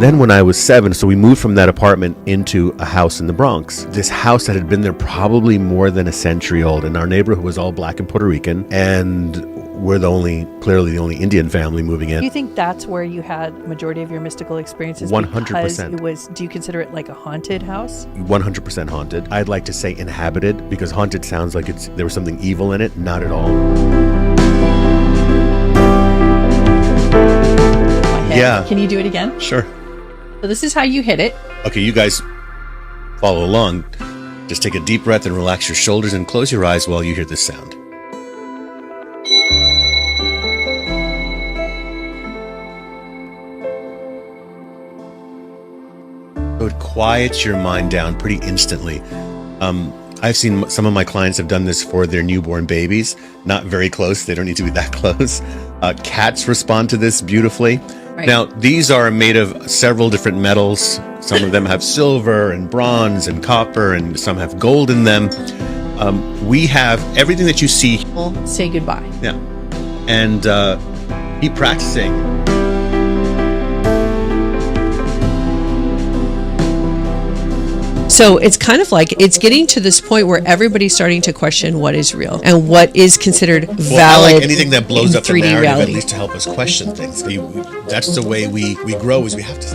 then when I was 7, so we moved from that apartment into a house in the Bronx. This house that had been there probably more than a century old, and our neighborhood was all black and Puerto Rican, and we're clearly the only Indian family moving in. Do you think that's where you had the majority of your mystical experiences? 100%. Do you consider it like a haunted house? 100% haunted. I'd like to say inhabited, because haunted sounds like there was something evil in it. Not at all. Yeah. Can you do it again? Sure. So this is how you hit it. Okay, you guys follow along. Just take a deep breath and relax your shoulders and close your eyes while you hear this sound. So it quiets your mind down pretty instantly. I've seen some of my clients have done this for their newborn babies. Not very close. They don't need to be that close. Cats respond to this beautifully. Right. Now, these are made of several different metals. Some of them have silver and bronze and copper, and some have gold in them. We have everything that you see. We'll say goodbye. Yeah. And keep practicing. So it's kind of like it's getting to this point where everybody's starting to question what is real and what is considered valid. Well, I like anything that blows up the 3D narrative, reality. at least to help us question things. That's the way we grow, is we have to.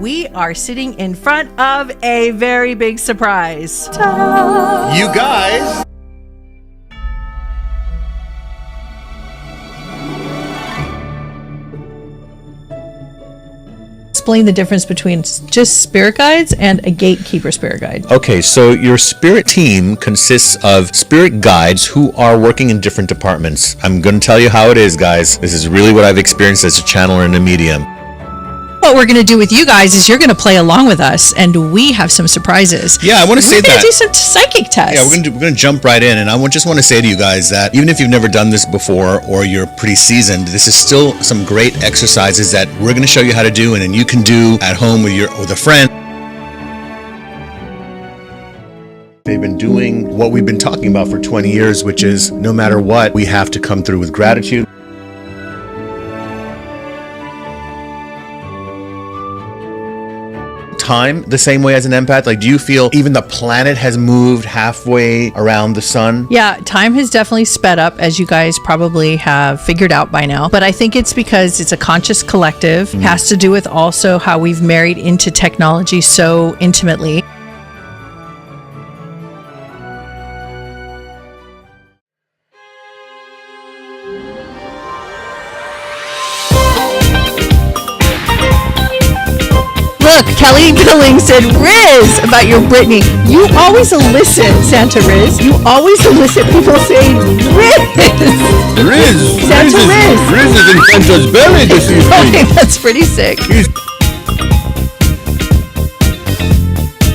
We are sitting in front of a very big surprise. Ta-da! You guys. Explain the difference between just spirit guides and a gatekeeper spirit guide. Okay, so your spirit team consists of spirit guides who are working in different departments. I'm going to tell you how it is, guys. This is really what I've experienced as a channeler and a medium. What we're going to do with you guys is you're going to play along with us, and we have some surprises. Yeah, I want to say that. We're going to do some psychic tests. Yeah, we're going to jump right in, and I just want to say to you guys that even if you've never done this before or you're pretty seasoned, this is still some great exercises that we're going to show you how to do, and then you can do at home with a friend. They've been doing what we've been talking about for 20 years, which is no matter what, we have to come through with gratitude. Time the same way as an empath? Like, do you feel even the planet has moved halfway around the sun? Yeah, time has definitely sped up, as you guys probably have figured out by now. But I think it's because it's a conscious collective. It has to do with also how we've married into technology so intimately. Look, Kelly Billings said, Riz, about your Britney. You always elicit, Santa Riz. You always elicit people saying, Riz. Riz. Santa Riz. Riz is in Santa's belly this evening. Okay, that's pretty sick.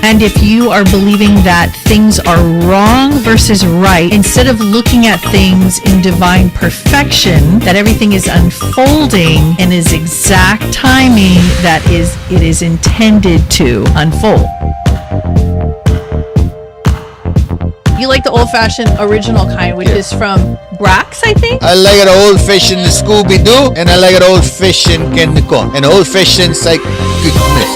And if you are believing that things are wrong versus right, instead of looking at things in divine perfection, that everything is unfolding in its exact timing that it is intended to unfold. You like the old-fashioned original kind, which is from Brax, I think? I like it old-fashioned Scooby-Doo, and I like it old-fashioned Candy Corn, and old-fashioned psychicness.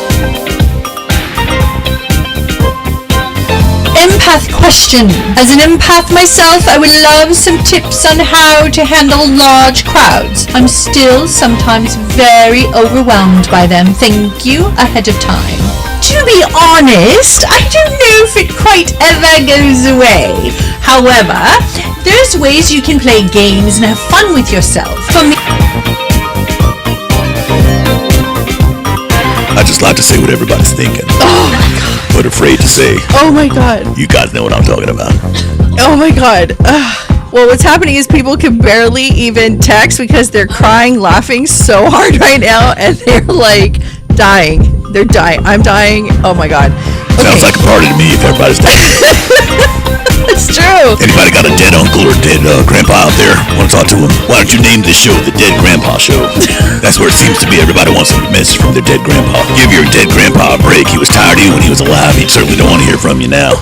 Empath question. As an empath myself, I would love some tips on how to handle large crowds. I'm still sometimes very overwhelmed by them. Thank you ahead of time. To be honest, I don't know if it quite ever goes away. However, there's ways you can play games and have fun with yourself. For me, I just like to say what everybody's thinking. oh my god. But afraid to say. Oh my god. You guys know what I'm talking about. Oh my god. Well, what's happening is people can barely even text because they're crying, laughing so hard right now, and they're like dying. They're dying. I'm dying. Oh my god. Okay. Sounds like a party to me if everybody's talking. It's true. Anybody got a dead uncle or dead grandpa out there? Want to talk to him? Why don't you name this show the Dead Grandpa Show? That's where it seems to be. Everybody wants a message from their dead grandpa. Give your dead grandpa a break. He was tired of you when he was alive. He certainly don't want to hear from you now.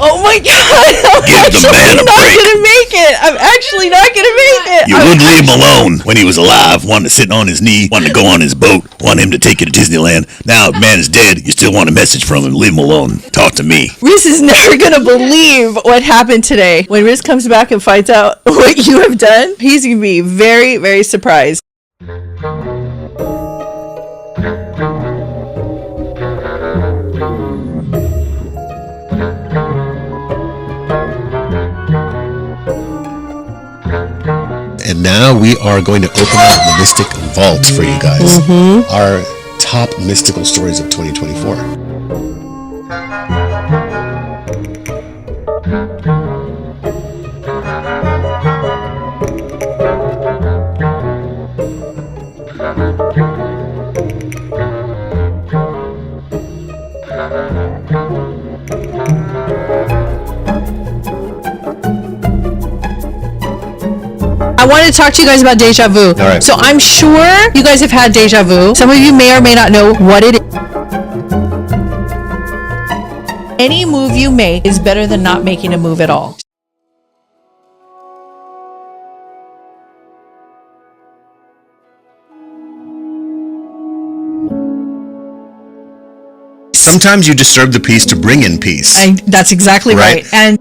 Oh my God! Give the man a break. I'm actually not gonna make it. You wouldn't leave him alone when he was alive, wanting to sit on his knee, wanting to go on his boat, want him to take you to Disneyland. Now, the man is dead. You still want a message from him. Leave him alone. Talk to me. Riz is never gonna believe what happened today. When Riz comes back and finds out what you have done, he's gonna be very, very surprised. And now we are going to open up the Mystic Vault for you guys. Our top mystical stories of 2024. I wanted to talk to you guys about deja vu. All right. So I'm sure you guys have had deja vu. Some of you may or may not know what it is. Any move you make is better than not making a move at all. Sometimes you disturb the peace to bring in peace. That's exactly right. And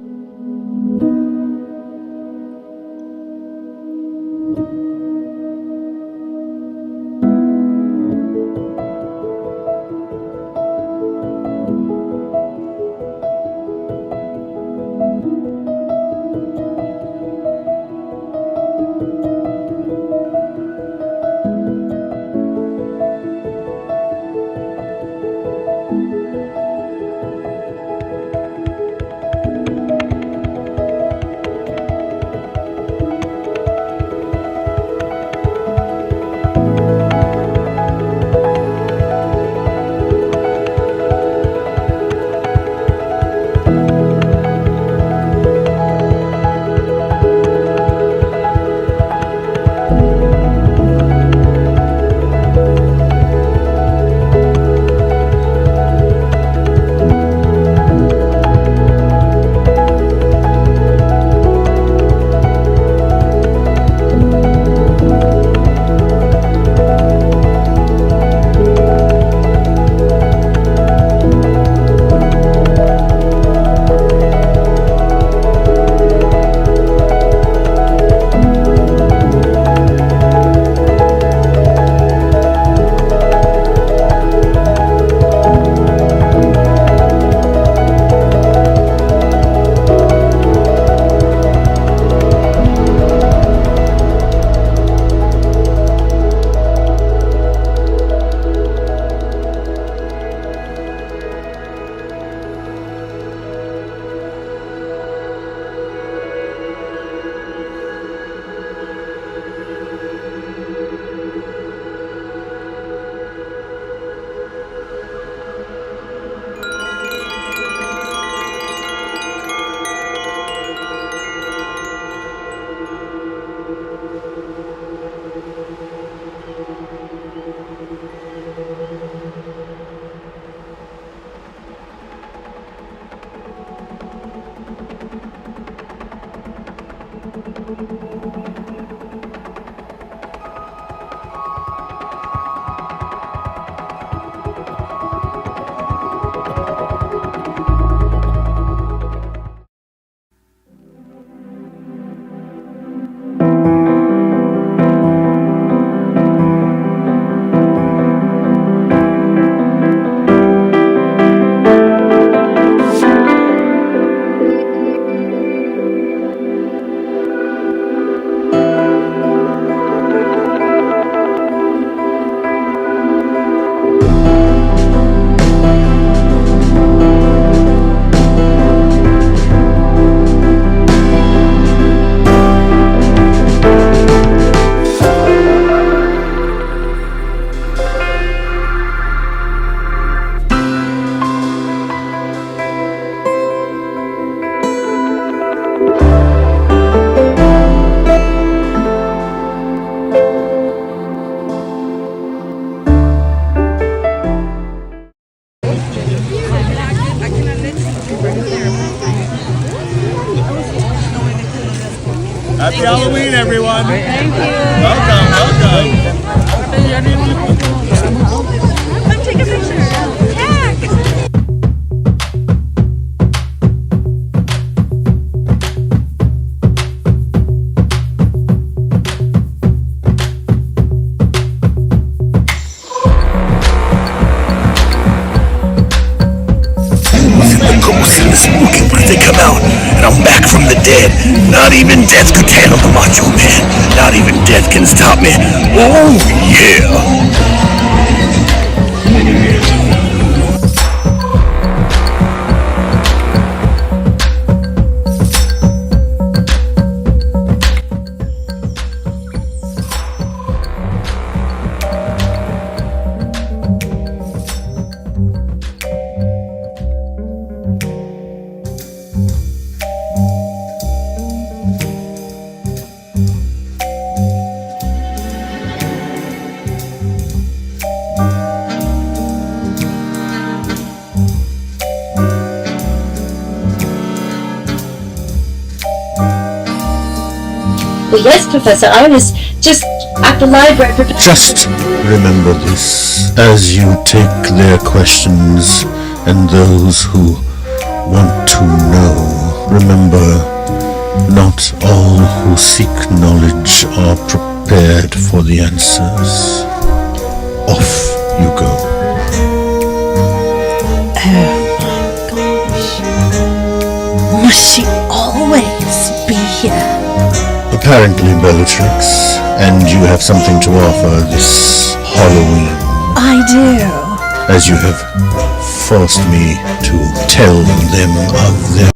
everyone. Thank you. Welcome, welcome. Take a picture. Tag. The ghosts and the smoking when they come out, and I'm back from the dead. Not even death could handle the Macho Man. Not even death can stop me. Oh yeah! Well, yes, Professor. I was just at the library. Just remember this as you take their questions and those who want to know. Remember, not all who seek knowledge are prepared for the answers. Off you go. Must she always be here? Apparently, Bellatrix, and you have something to offer this Halloween, I do. as you have forced me to tell them of their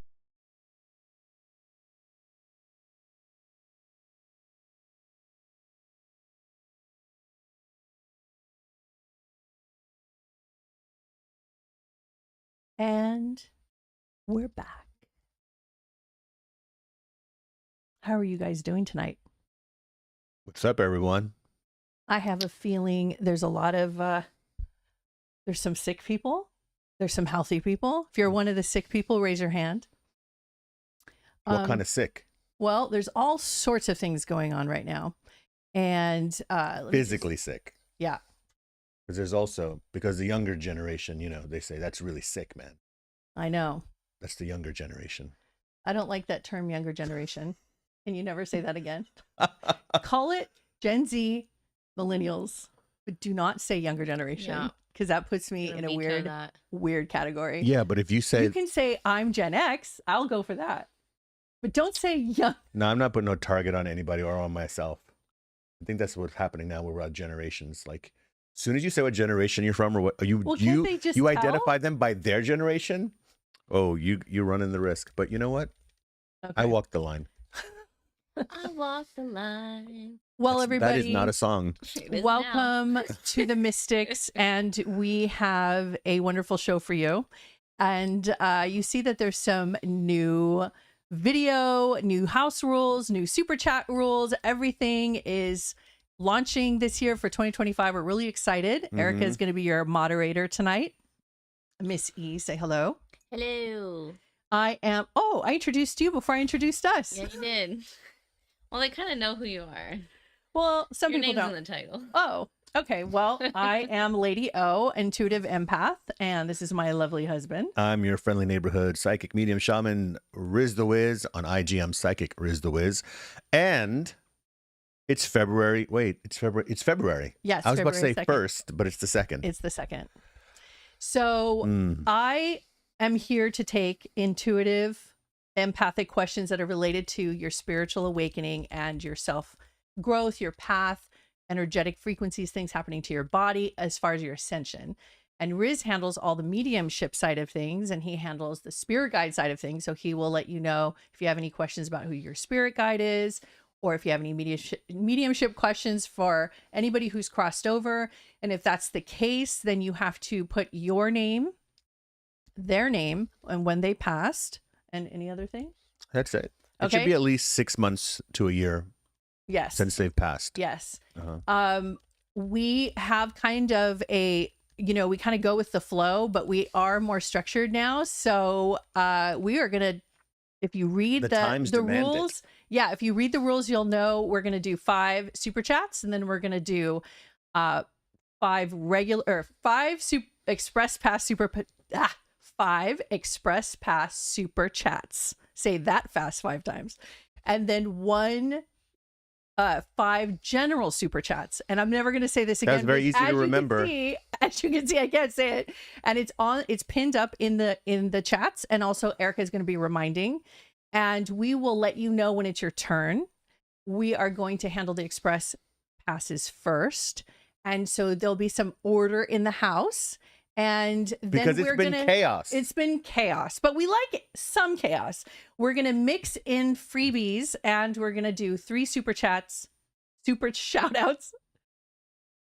And we're back. How are you guys doing tonight? What's up, everyone? I have a feeling there's a lot of, there's some sick people. There's some healthy people. If you're one of the sick people, raise your hand. What kind of sick? Well, there's all sorts of things going on right now. And Physically sick. Yeah. Because there's also, because the younger generation, you know, they say that's really sick, man. I know. That's the younger generation. I don't like that term, younger generation. Can you never say that again? Call it Gen Z millennials, but do not say younger generation because that puts me in a weird category. Yeah, but if you say... You can say I'm Gen X, I'll go for that. But don't say young. No, I'm not putting no target on anybody or on myself. I think that's what's happening now where we're at generations. Like, as soon as you say what generation you're from or what you Well, can't they just you tell? identify them by their generation, oh, you're running the risk. But you know what? Okay. I walked the line. I walked the line. Well, everybody, that is not a song. Welcome to the Mystics, and we have a wonderful show for you. And you see that there's some new video, new house rules, new super chat rules. Everything is launching this year for 2025. We're really excited. Erica is going to be your moderator tonight. Miss E, say hello. Hello. I introduced you before I introduced us. Yeah, you did. Well, they kind of know who you are. Well, some Your people name's don't. in the title. Oh, okay. Well, I am Lady O, intuitive empath, and this is my lovely husband. I'm your friendly neighborhood psychic medium shaman, Riz the Wiz. On IG, I'm psychic Riz the Wiz. And it's February. Wait, it's February. It's February. Yes, I was about to say February 2nd. first, but it's the second. It's the second. So I am here to take intuitive, empathic questions that are related to your spiritual awakening and your self growth, your path, energetic frequencies, things happening to your body as far as your ascension. And Riz handles all the mediumship side of things, and he handles the spirit guide side of things. So he will let you know if you have any questions about who your spirit guide is, or if you have any mediumship questions for anybody who's crossed over. And if that's the case, then you have to put your name, their name, and when they passed, and any other thing. That's it. It Okay. should be at least 6 months to a year Yes. since they've passed. Yes. Uh-huh. We have kind of a, we kind of go with the flow, but we are more structured now. So we are going to, if you read The times the demand it. rules, yeah, if you read the rules, you'll know we're going to do 5 super chats, and then we're going to do 5 regular or 5 express pass super 5 express pass super chats. Say that fast 5 times. And then 5 general super chats. And I'm never going to say this again. That's very easy to remember. As you can see, I can't say it. And it's pinned up in the chats. And also Erica is going to be reminding. And we will let you know when it's your turn. We are going to handle the express passes first. And so there'll be some order in the house. And then because it's been chaos. It's been chaos, but we like some chaos. We're going to mix in freebies, and we're going to do 3 super chats, super shout outs,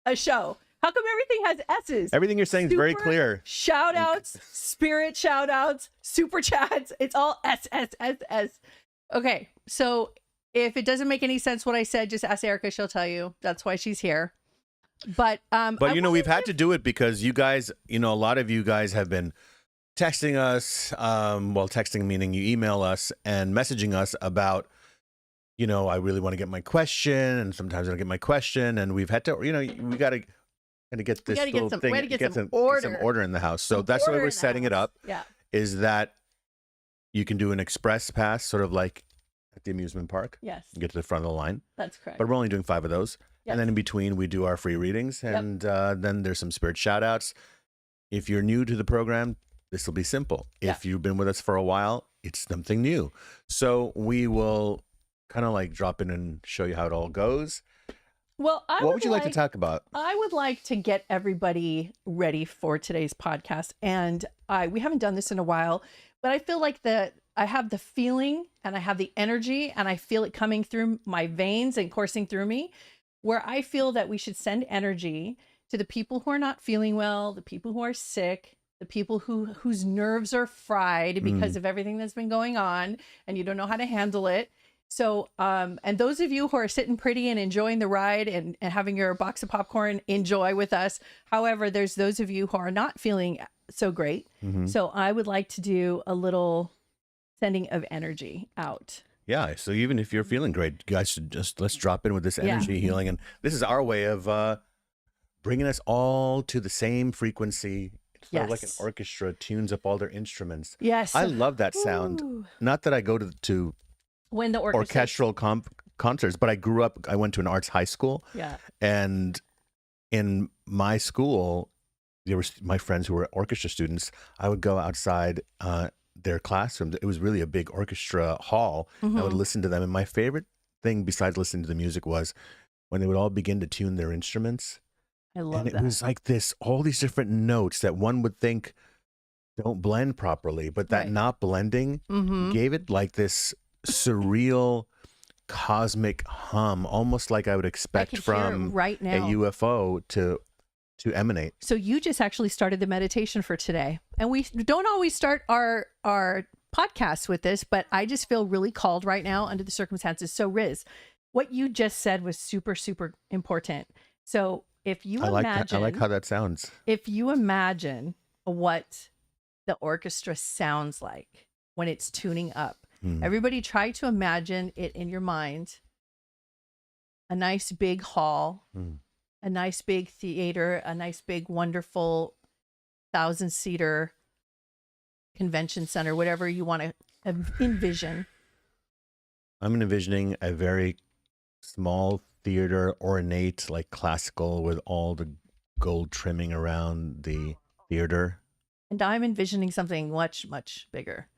a show. How come everything has S's? Everything you're saying is very clear. Shout outs, spirit shout outs, super chats. It's all S, S, S, S. Okay. So if it doesn't make any sense what I said, just ask Erica. She'll tell you. That's why she's here. But you know, we've had to do it because you guys, you know, a lot of you guys have been texting us, well, texting meaning you email us and messaging us about, you know, I really want to get my question, and sometimes I don't get my question, and we've had to, you know, we got to get this little thing, get some order in the house. So that's why we're setting it up. Yeah, is that you can do an express pass, sort of like at the amusement park. Yes, you get to the front of the line. That's correct. But we're only doing 5 of those. Yes. And then in between, we do our free readings, and then there's some spirit shout outs. If you're new to the program, this will be simple. If you've been with us for a while, it's something new. So we will kind of like drop in and show you how it all goes. Well, what would you like to talk about? I would like to get everybody ready for today's podcast. And we haven't done this in a while, but I feel like I have the feeling, and I have the energy, and I feel it coming through my veins and coursing through me, where I feel that we should send energy to the people who are not feeling well, the people who are sick, the people whose nerves are fried because of everything that's been going on, and you don't know how to handle it. So, and those of you who are sitting pretty and enjoying the ride and having your box of popcorn, enjoy with us. However, there's those of you who are not feeling so great. So I would like to do a little sending of energy out. Yeah, so even if you're feeling great, you guys should let's drop in with this energy healing. And this is our way of bringing us all to the same frequency. It's sort of like an orchestra tunes up all their instruments. Yes. I love that sound. Ooh. Not that I go to when the orchestral concerts, but I went to an arts high school. Yeah. And in my school, there were my friends who were orchestra students. I would go outside their classroom. It was really a big orchestra hall. I would listen to them, and my favorite thing besides listening to the music was when they would all begin to tune their instruments. I love that. And it was like all these different notes that one would think don't blend properly, but that not blending gave it like this surreal cosmic hum, almost like I would expect from right now. a UFO to emanate. So you just actually started the meditation for today. And we don't always start our podcasts with this, but I just feel really called right now under the circumstances. So Riz, what you just said was super, super important. So if you I like how that sounds. If you imagine what the orchestra sounds like when it's tuning up, everybody try to imagine it in your mind. A nice big hall, a nice big theater, a nice big wonderful 1,000-seater convention center, whatever you want to envision. I'm envisioning a very small theater, ornate, like classical, with all the gold trimming around the theater. And I'm envisioning something much, much bigger.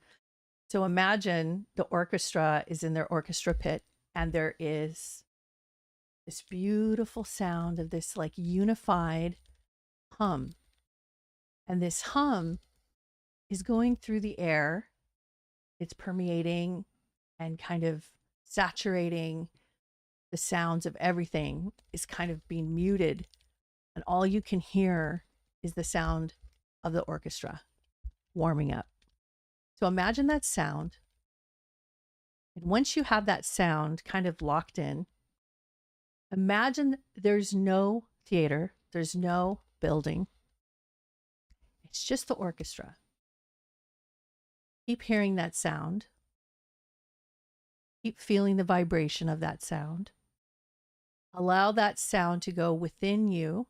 So imagine the orchestra is in their orchestra pit, and there is this beautiful sound of this like unified hum. And this hum is going through the air. It's permeating and kind of saturating. The sounds of everything is kind of being muted. And all you can hear is the sound of the orchestra warming up. So imagine that sound. And once you have that sound kind of locked in, imagine there's no theater, there's no building. It's just the orchestra. Keep hearing that sound. Keep feeling the vibration of that sound. Allow that sound to go within you.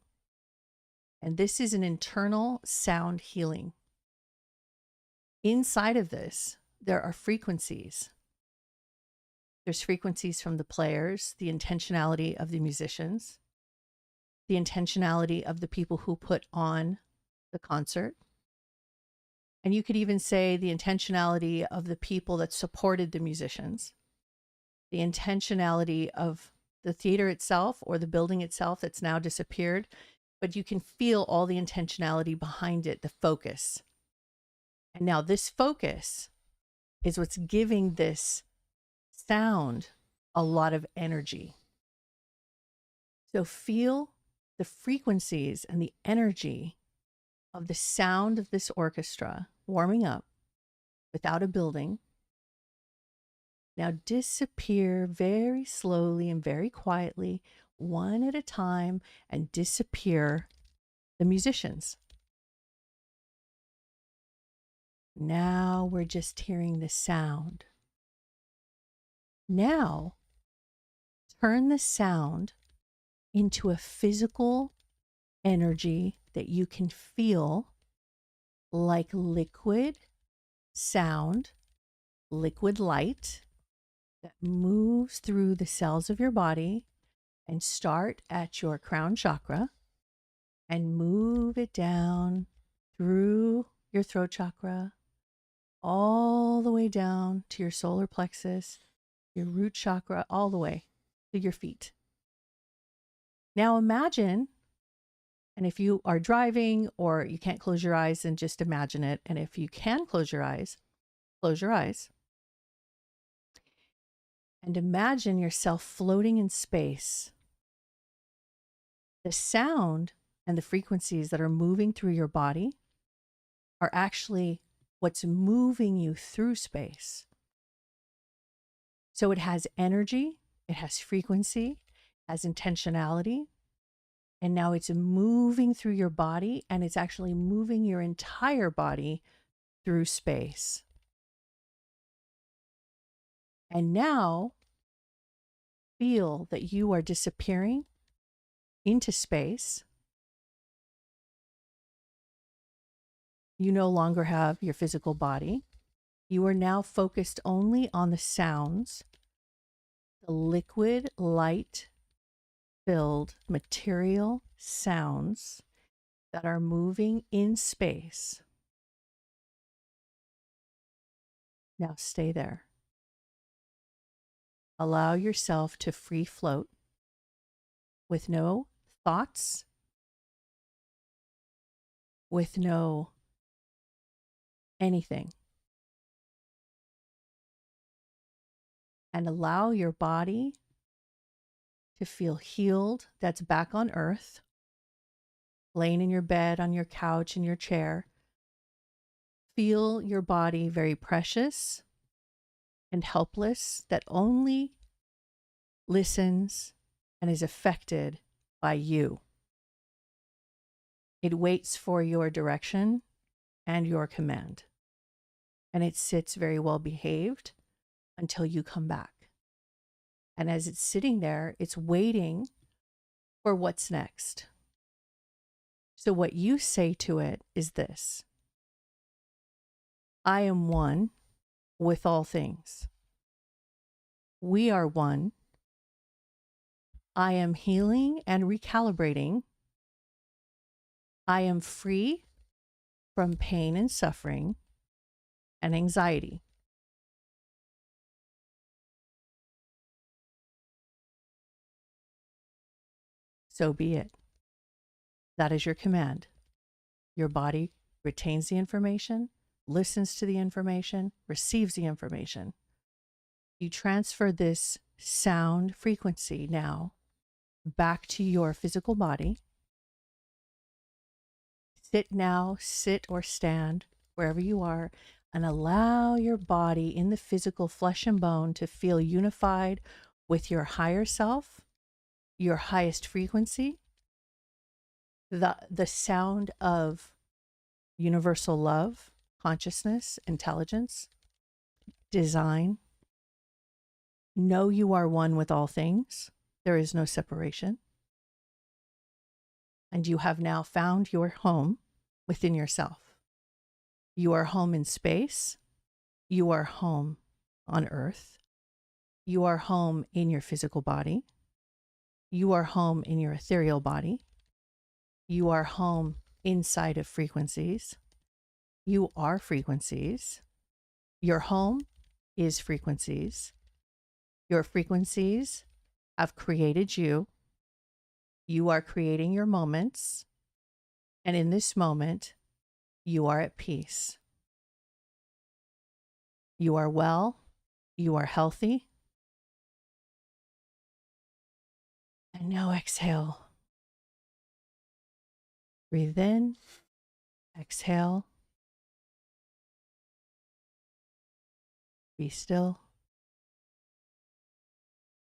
And this is an internal sound healing. Inside of this, there are frequencies. There's frequencies from the players, the intentionality of the musicians, the intentionality of the people who put on the concert. And you could even say the intentionality of the people that supported the musicians, the intentionality of the theater itself or the building itself that's now disappeared, but you can feel all the intentionality behind it, the focus. And now this focus is what's giving this sound a lot of energy. So feel the frequencies and the energy of the sound of this orchestra warming up without a building. Now disappear very slowly and very quietly, one at a time, and disappear the musicians. Now we're just hearing the sound. Now turn the sound into a physical energy that you can feel, like liquid sound, liquid light that moves through the cells of your body, and start at your crown chakra and move it down through your throat chakra, all the way down to your solar plexus, your root chakra, all the way to your feet. Now imagine, and if you are driving or you can't close your eyes, then just imagine it. And if you can close your eyes, close your eyes. And imagine yourself floating in space. The sound and the frequencies that are moving through your body are actually what's moving you through space. So it has energy, it has frequency, has intentionality, and now it's moving through your body, and it's actually moving your entire body through space. And now feel that you are disappearing into space. You no longer have your physical body. You are now focused only on the sounds, the liquid, light-filled material sounds that are moving in space. Now stay there. Allow yourself to free float with no thoughts, with no anything. And allow your body to feel healed. That's back on earth, laying in your bed, on your couch, in your chair. Feel your body very precious and helpless, that only listens and is affected by you. It waits for your direction and your command. And it sits very well behaved until you come back. And as it's sitting there, it's waiting for what's next. So what you say to it is this: I am one with all things. We are one. I am healing and recalibrating. I am free from pain and suffering and anxiety. So be it. That is your command. Your body retains the information, listens to the information, receives the information. You transfer this sound frequency now back to your physical body. Sit or stand wherever you are, and allow your body in the physical flesh and bone to feel unified with your higher self, your highest frequency, the sound of universal love, consciousness, intelligence, design. Know you are one with all things. There is no separation. And you have now found your home within yourself. You are home in space. You are home on earth. You are home in your physical body. You are home in your ethereal body. You are home inside of frequencies. You are frequencies. Your home is frequencies. Your frequencies have created you. You are creating your moments. And in this moment, you are at peace. You are well. You are healthy. And now exhale. Breathe in. Exhale. Be still.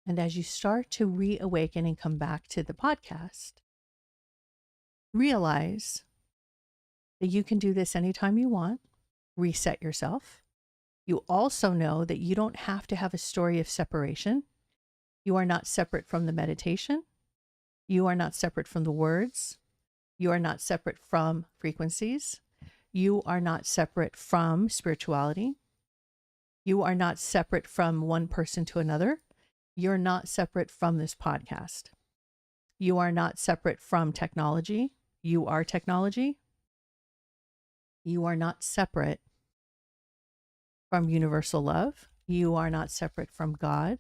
And as you start to reawaken and come back to the podcast, realize that you can do this anytime you want. Reset yourself. You also know that you don't have to have a story of separation. You are not separate from the meditation. You are not separate from the words. You are not separate from frequencies. You are not separate from spirituality. You are not separate from one person to another. You're not separate from this podcast. You are not separate from technology. You are technology. You are not separate from universal love. You are not separate from God.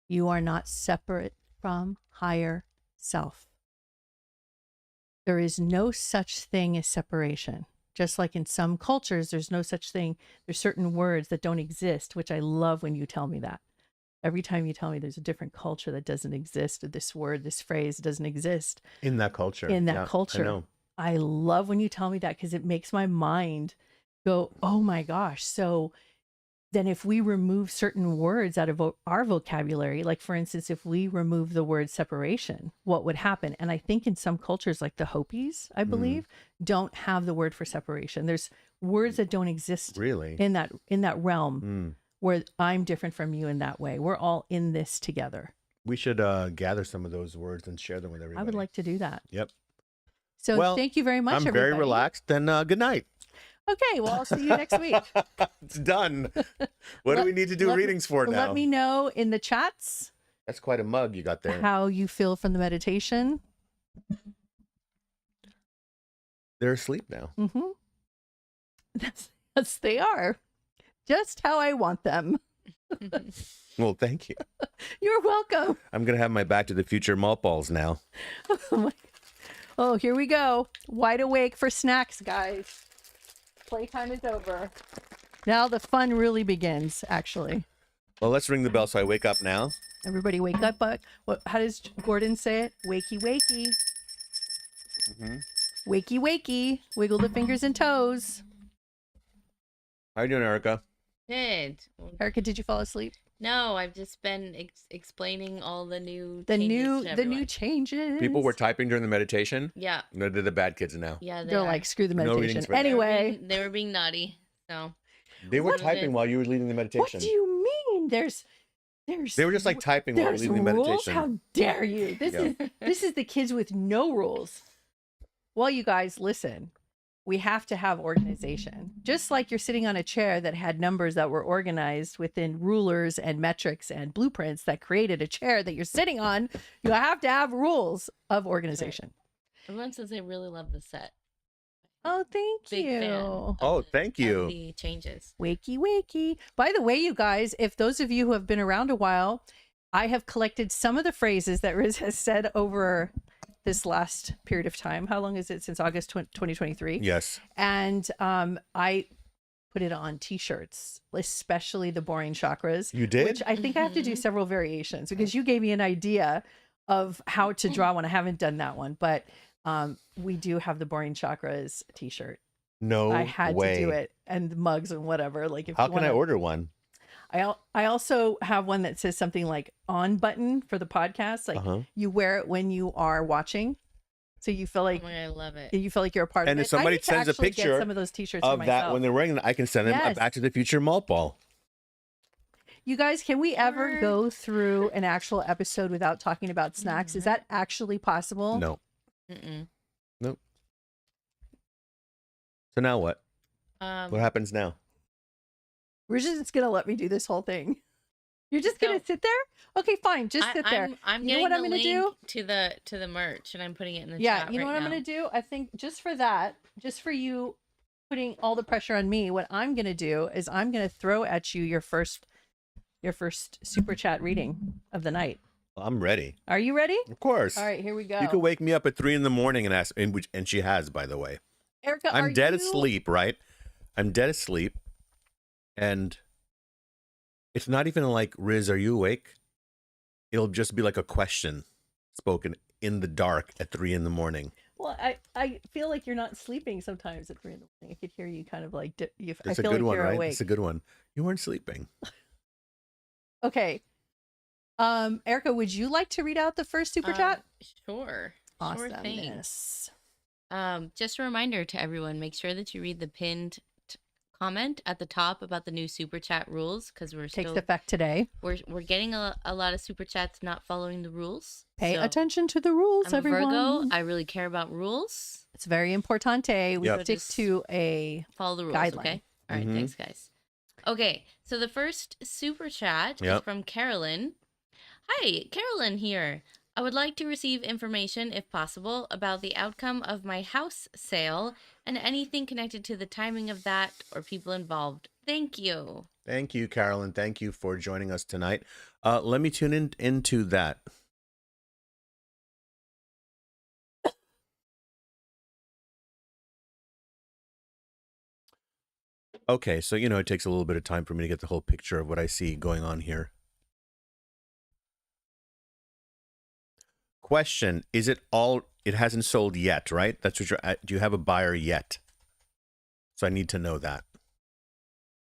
You are not separate from higher self. There is no such thing as separation. Just like in some cultures, there's no such thing. There's certain words that don't exist, which I love when you tell me that. Every time you tell me there's a different culture that doesn't exist, or this word, this phrase doesn't exist. In that culture. In that Yeah, culture. I know. I love when you tell me that, because it makes my mind go, oh my gosh. So then if we remove certain words out of our vocabulary, like for instance, if we remove the word separation, what would happen? And I think in some cultures, like the Hopis, I believe, don't have the word for separation. There's words that don't exist Really? in that realm where I'm different from you in that way. We're all in this together. We should gather some of those words and share them with everybody. I would like to do that. Yep. So Well, thank you very much, I'm everybody. very relaxed, and good night. Okay, well, I'll see you next week. It's done. What do we need to do readings for now? Let me know in the chats That's quite a mug you got there. how you feel from the meditation. They're asleep now. Yes, they are. Just how I want them. Well, thank you. You're welcome. I'm going to have my Back to the Future malt balls now. Oh, here we go. Wide awake for snacks, guys. Playtime is over. Now the fun really begins, actually. Well, let's ring the bell so I wake up now. Everybody wake up. How does Gordon say it? Wakey, wakey. Wakey, wakey. Wiggle the fingers and toes. How you doing, Erica? Good. Erica, did you fall asleep? No, I've just been explaining all the new The changes to new everyone. changes. People were typing during the meditation. Yeah. No, they're the bad kids now. Yeah, They're are. like, screw the No meditation. readings for them. Anyway. They were being naughty. So They were What? typing while you were leading the What meditation. do you mean? There's They were just like typing while you were there's leading the rules? meditation. How dare you? This is the kids with no rules. Well, you guys, listen. We have to have organization. Just like you're sitting on a chair that had numbers that were organized within rulers and metrics and blueprints that created a chair that you're sitting on, you have to have rules of organization. everyone says they really love the set. Oh, thank Big you. fan of Oh, the- thank of you. The changes. Wakey, wakey. By the way, you guys, if those of you who have been around a while, I have collected some of the phrases that Riz has said over this last period of time. How long is it since August 2023? Yes. And I put it on t-shirts, especially the boring chakras. You did? Which I think I have to do several variations because you gave me an idea of how to draw one. I haven't done that one, but we do have the boring chakras t-shirt. No I had way. to do it, and the mugs and whatever. Like, if How you can I wanna- order one? I also have one that says something like on button for the podcast. Like you wear it when you are watching, so you feel like Oh my God, I love it. you feel like you're a part And of if it. somebody I need to sends a actually get picture some of those t-shirts for Of that myself. when they're wearing it, I can send them a Yes. Back to the Future malt ball. You guys, can we ever go through an actual episode without talking about snacks? Is that actually possible? No. Mm-mm. Nope. So now what? Um, What happens now? We're just gonna let me do this whole thing. You're just gonna sit there? Okay, fine. Just sit there. I'm You know getting what the I'm gonna link do? to the merch, and I'm putting it in the Yeah, chat you know right what I'm now. gonna do? I think just for that, just for you putting all the pressure on me, what I'm gonna do is I'm gonna throw at you your first super chat reading of the night. Well, I'm ready. Are you ready? Of course. All right, here we go. You could wake me up at 3 a.m. and ask, and she has, by the way. Erica, I'm dead asleep, right? I'm dead asleep, and it's not even like, Riz, are you awake? It'll just be like a question spoken in the dark at 3 a.m. Well, I feel like you're not sleeping sometimes at 3 a.m. I could hear you kind of like I It's a feel good like one, you're right? awake. It's a good one. You weren't sleeping. Okay. Erica, would you like to read out the first super chat? Sure. Sure thing. Awesomeness. Just a reminder to everyone, make sure that you read the pinned comment at the top about the new super chat rules, because Takes effect today. We're getting a lot of super chats not following the rules. Pay So, attention to the rules, I'm a everyone. Virgo. I really care about rules. It's very importante. We Yep. stick to a Follow the rules, guideline. okay? All right, thanks, guys. Okay, so the first super chat is Yep. from Carolyn. Hi, Carolyn here. I would like to receive information, if possible, about the outcome of my house sale and anything connected to the timing of that or people involved. Thank you. Thank you, Carolyn. Thank you for joining us tonight. Let me tune into that. Okay, so, it takes a little bit of time for me to get the whole picture of what I see going on here. Question, is it hasn't sold yet, right? That's what do you have a buyer yet? So I need to know that,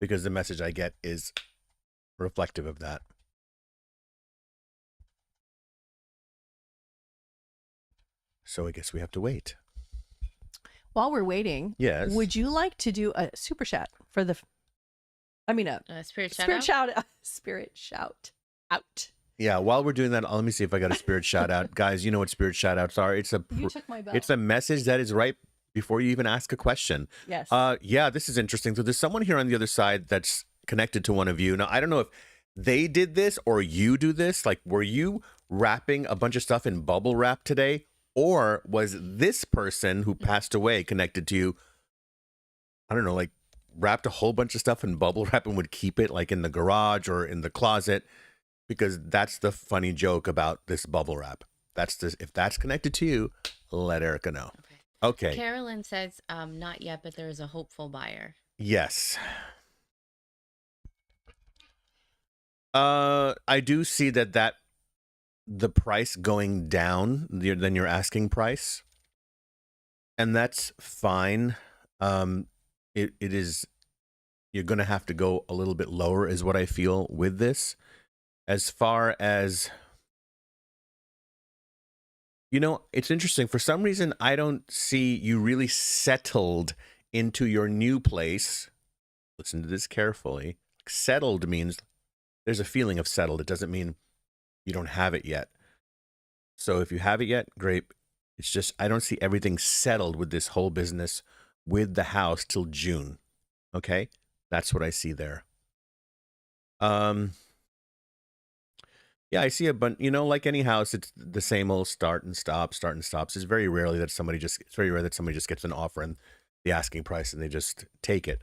because the message I get is reflective of that. So I guess we have to wait. While we're waiting, Yes. would you like to do a super chat for the Spirit shout out? Yeah, while we're doing that, let me see if I got a spirit shout out. Guys, you know what spirit shout outs are? You took my bell. It's a message that is right before you even ask a question. Yes. Yeah, this is interesting. So there's someone here on the other side that's connected to one of you. Now, I don't know if they did this or you do this. Like, were you wrapping a bunch of stuff in bubble wrap today? Or was this person who passed away connected to you, I don't know, like wrapped a whole bunch of stuff in bubble wrap and would keep it like in the garage or in the closet? Because that's the funny joke about this bubble wrap. If that's connected to you, let Erica know. Okay. Carolyn says, not yet, but there is a hopeful buyer. Yes. I do see that the price going down than your asking price, and that's fine. It is, you're going to have to go a little bit lower is what I feel with this. As far as, it's interesting. For some reason, I don't see you really settled into your new place. Listen to this carefully. Settled means there's a feeling of settled. It doesn't mean you don't have it yet. So if you have it yet, great. It's just, I don't see everything settled with this whole business with the house till June. Okay? That's what I see there. Yeah, I see a bunch, like any house, it's the same old start and stops. It's very rare that somebody just gets an offer and the asking price and they just take it.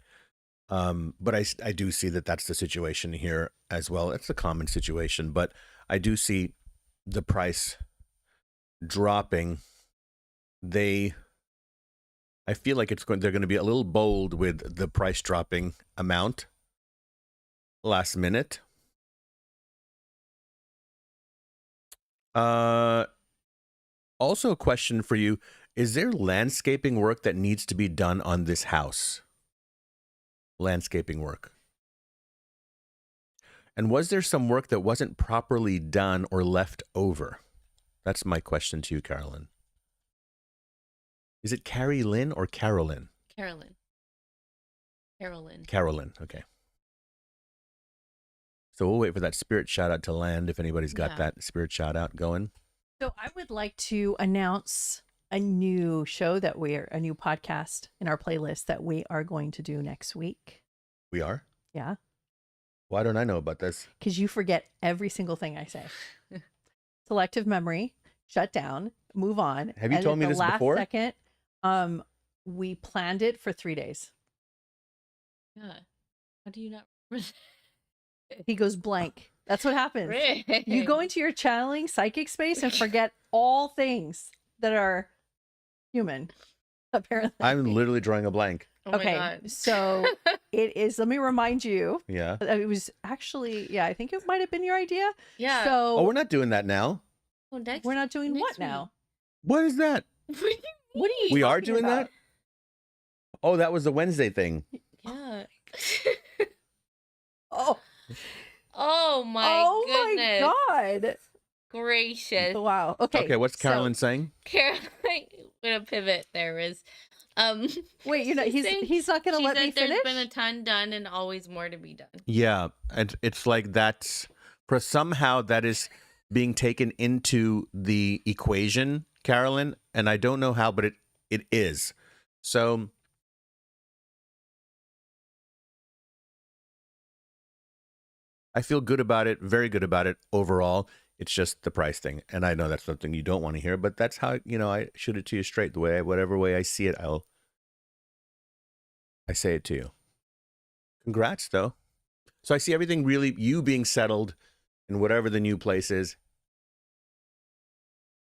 But I do see that that's the situation here as well. It's a common situation, but I do see the price dropping. I feel like they're going to be a little bold with the price dropping amount last minute. Also a question for you. Is there landscaping work that needs to be done on this house? Landscaping work. And was there some work that wasn't properly done or left over? That's my question to you, Carolyn. Is it Carrie Lynn or Carolyn? Carolyn. Carolyn, okay. So we'll wait for that spirit shout out to land if anybody's got Yeah. that spirit shout out going. So I would like to announce a new show a new podcast in our playlist that we are going to do next week. We are? Yeah. Why don't I know about this? Because you forget every single thing I say. Selective memory, shut down, move on. Have you And told at me the this last before? Second, we planned it for 3 days. Yeah. How do you not remember? He goes blank. That's what happens. Rick. You go into your channeling psychic space and forget all things that are human, apparently. I'm literally drawing a blank. Oh my okay, God. so it is. Let me remind you. Yeah. It was actually, yeah, I think it might have been your idea. Yeah. So Oh, we're not doing that now. Well, next, we're not doing next what now? What is that? week. What do you What are you? We are talking doing about? that? Oh, that was the Wednesday thing. Yeah. Oh, Oh my oh goodness. my God! Gracious. Wow. Okay. Okay, what's Carolyn saying? Caroline, I'm gonna pivot there is Wait, he's not going to she let said me there's finish. been a ton done and always more to be done. Yeah, and it's like that's for somehow that is being taken into the equation, Carolyn, and I don't know how, but it is. So I feel good about it, very good about it overall. It's just the price thing, and I know that's something you don't want to hear, but that's how I shoot it to you straight. The way, whatever way I see it, I say it to you. Congrats, though. So I see everything really, you being settled in whatever the new place is.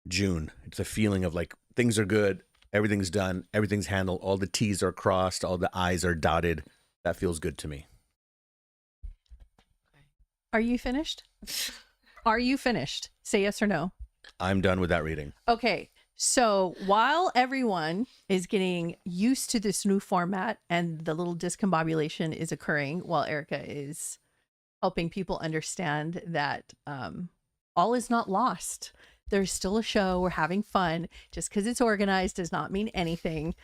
June. It's a feeling of like things are good, everything's done, everything's handled, all the T's are crossed, all the I's are dotted. That feels good to me. Are you finished? Are you finished? Say yes or no. I'm done with that reading. Okay. So while everyone is getting used to this new format and the little discombobulation is occurring while Erica is helping people understand that all is not lost. There's still a show. We're having fun. Just because it's organized does not mean anything.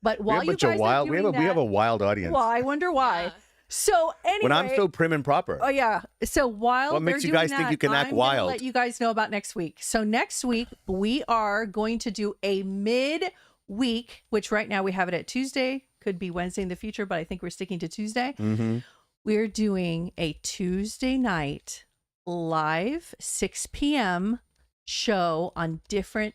But while you guys are doing we have a wild audience. well, I wonder why. Yeah. So anyway, When I'm so prim and proper. oh yeah. So while What makes they're you guys doing think that, you can act I'm gonna wild? Let you guys know about next week. So next week we are going to do a mid-week, which right now we have it at Tuesday. Could be Wednesday in the future, but I think we're sticking to Tuesday. Mm-hmm. We're doing a Tuesday night live 6 p.m. show on different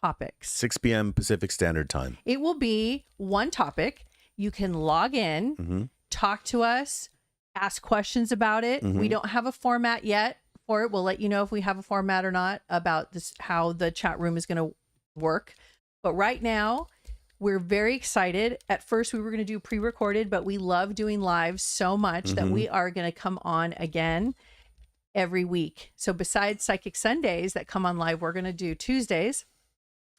topics. 6 p.m. Pacific Standard Time. It will be one topic. You can log in, Mm-hmm. talk to us, ask questions about it. Mhm. We don't have a format yet for it. We'll let you know if we have a format or not about this, how the chat room is going to work. But right now, we're very excited. At first, we were going to do pre-recorded, but we love doing live so much that Mhm. we are going to come on again every week. So besides Psychic Sundays that come on live, we're going to do Tuesdays.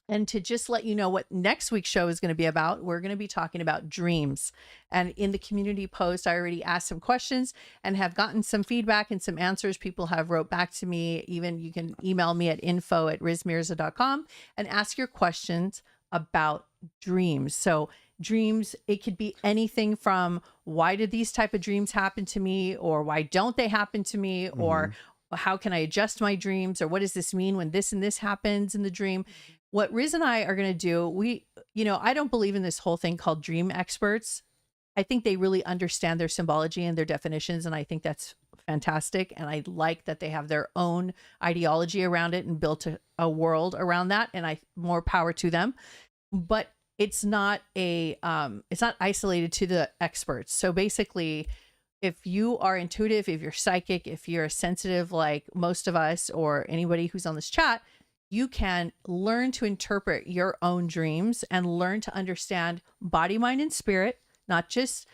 And to just let you know what next week's show is going to be about, we're going to be talking about dreams. And in the community post, I already asked some questions and have gotten some feedback and some answers. People have wrote back to me. Even you can email me at info@rizmirza.com and ask your questions about dreams. So dreams, it could be anything from why did these type of dreams happen to me, or why don't they happen to me, or how can I adjust my dreams, or what does this mean when this and this happens in the dream? What Riz and I are going to do, I don't believe in this whole thing called dream experts. I think they really understand their symbology and their definitions, and I think that's fantastic. And I like that they have their own ideology around it and built a world around that, and more power to them. But it's not it's not isolated to the experts. So basically, if you are intuitive, if you're psychic, if you're sensitive like most of us or anybody who's on this chat, you can learn to interpret your own dreams and learn to understand body, mind, and spirit, not just,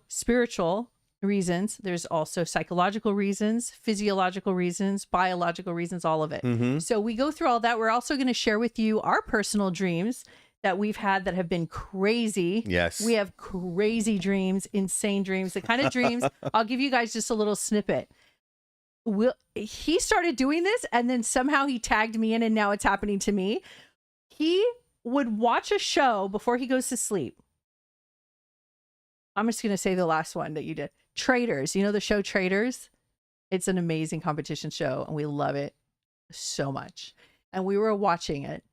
spiritual reasons. There's also psychological reasons, physiological reasons, biological reasons, all of it. Mm-hmm. So we go through all that. We're also going to share with you our personal dreams that we've had that have been crazy. Yes. We have crazy dreams, insane dreams, the kind of dreams. I'll give you guys just a little snippet. He started doing this and then somehow he tagged me in and now it's happening to me. He would watch a show before he goes to sleep. I'm just going to say the last one that you did. Traders. You know the show Traders? It's an amazing competition show, and we love it so much. And we were watching it,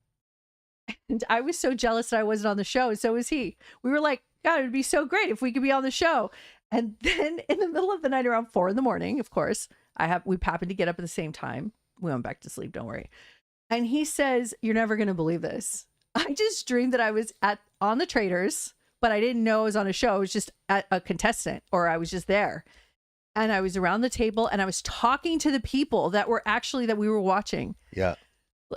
and I was so jealous that I wasn't on the show, and so was he. We were like, God, it'd be so great if we could be on the show. And then in the middle of the night, around 4 a.m, of course, we happened to get up at the same time. We went back to sleep, don't worry. And he says, you're never going to believe this. I just dreamed that I was on the Traders, but I didn't know I was on a show. I was just a contestant, or I was just there. And I was around the table, and I was talking to the people that we were watching. Yeah.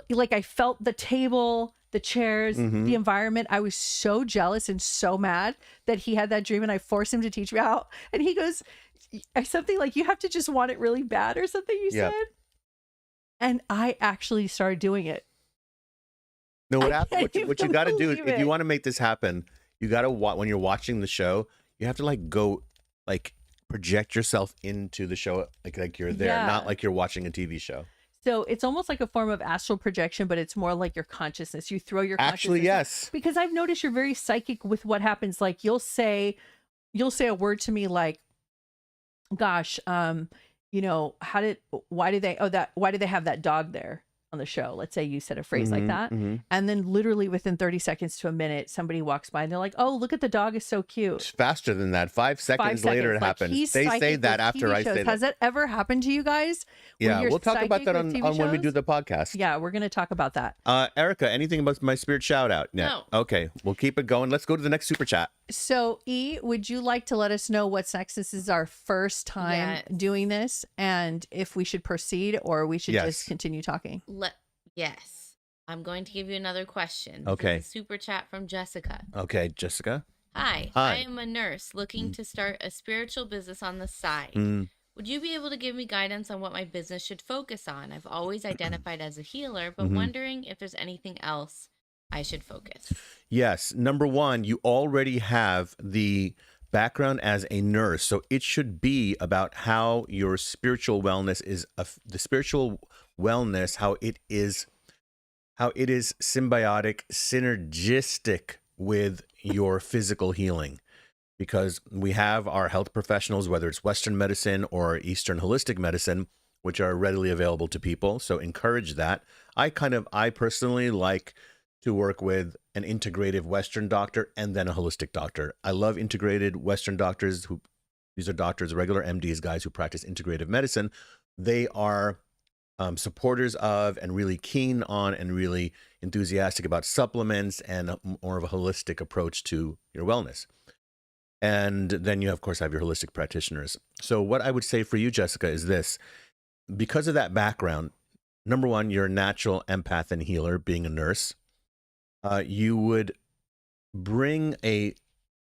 Like, I felt the table, the chairs, the environment. I was so jealous and so mad that he had that dream, and I forced him to teach me how. And he goes, something like, you have to just want it really bad, or something you said. And I actually started doing it. No, what you got to do, believe if you it. want to make this happen, you got to, when you're watching the show, you have to like go, like project yourself into the show, like you're there, Yeah. not like you're watching a TV show. So it's almost like a form of astral projection, but it's more like your consciousness. You throw your Actually, consciousness. yes. Because I've noticed you're very psychic with what happens. Like you'll say a word to me like, gosh, you know, why do they have that dog there on the show? Let's say you said a phrase like that. And then literally within 30 seconds to a minute, somebody walks by and they're like, oh, look at the dog, is so cute. It's faster than that. 5 seconds later it Like, happens. he's They say psychic that with after TV I shows. say Has that. that ever happened to you guys? Where Yeah, you're we'll talk about psychic that with TV on when we shows? do the podcast. Yeah, we're going to talk about that. Erica, anything about my spirit shout out? No. Okay, we'll keep it going. Let's go to the next super chat. So, E, would you like to let us know what's next? This is our first time Yes. doing this, and if we should proceed or we should Yes. just continue talking. Yes. I'm going to give you another question. This Okay. is a super chat from Jessica. Okay, Jessica. Hi. Hi. I am a nurse looking to start a spiritual business on the side. Would you be able to give me guidance on what my business should focus on? I've always identified as a healer, but wondering if there's anything else I should focus. Yes. Number one, you already have the background as a nurse, so it should be about how your spiritual wellness is, the spiritual wellness, how it is symbiotic, synergistic with your physical healing. Because we have our health professionals, whether it's Western medicine or Eastern holistic medicine, which are readily available to people. So encourage that. I personally like to work with an integrative Western doctor and then a holistic doctor. I love integrated Western doctors these are doctors, regular MDs, guys who practice integrative medicine. They are supporters of and really keen on and really enthusiastic about supplements and more of a holistic approach to your wellness. And then you, of course, have your holistic practitioners. So what I would say for you, Jessica, is this. Because of that background, number one, you're a natural empath and healer, being a nurse. You would bring a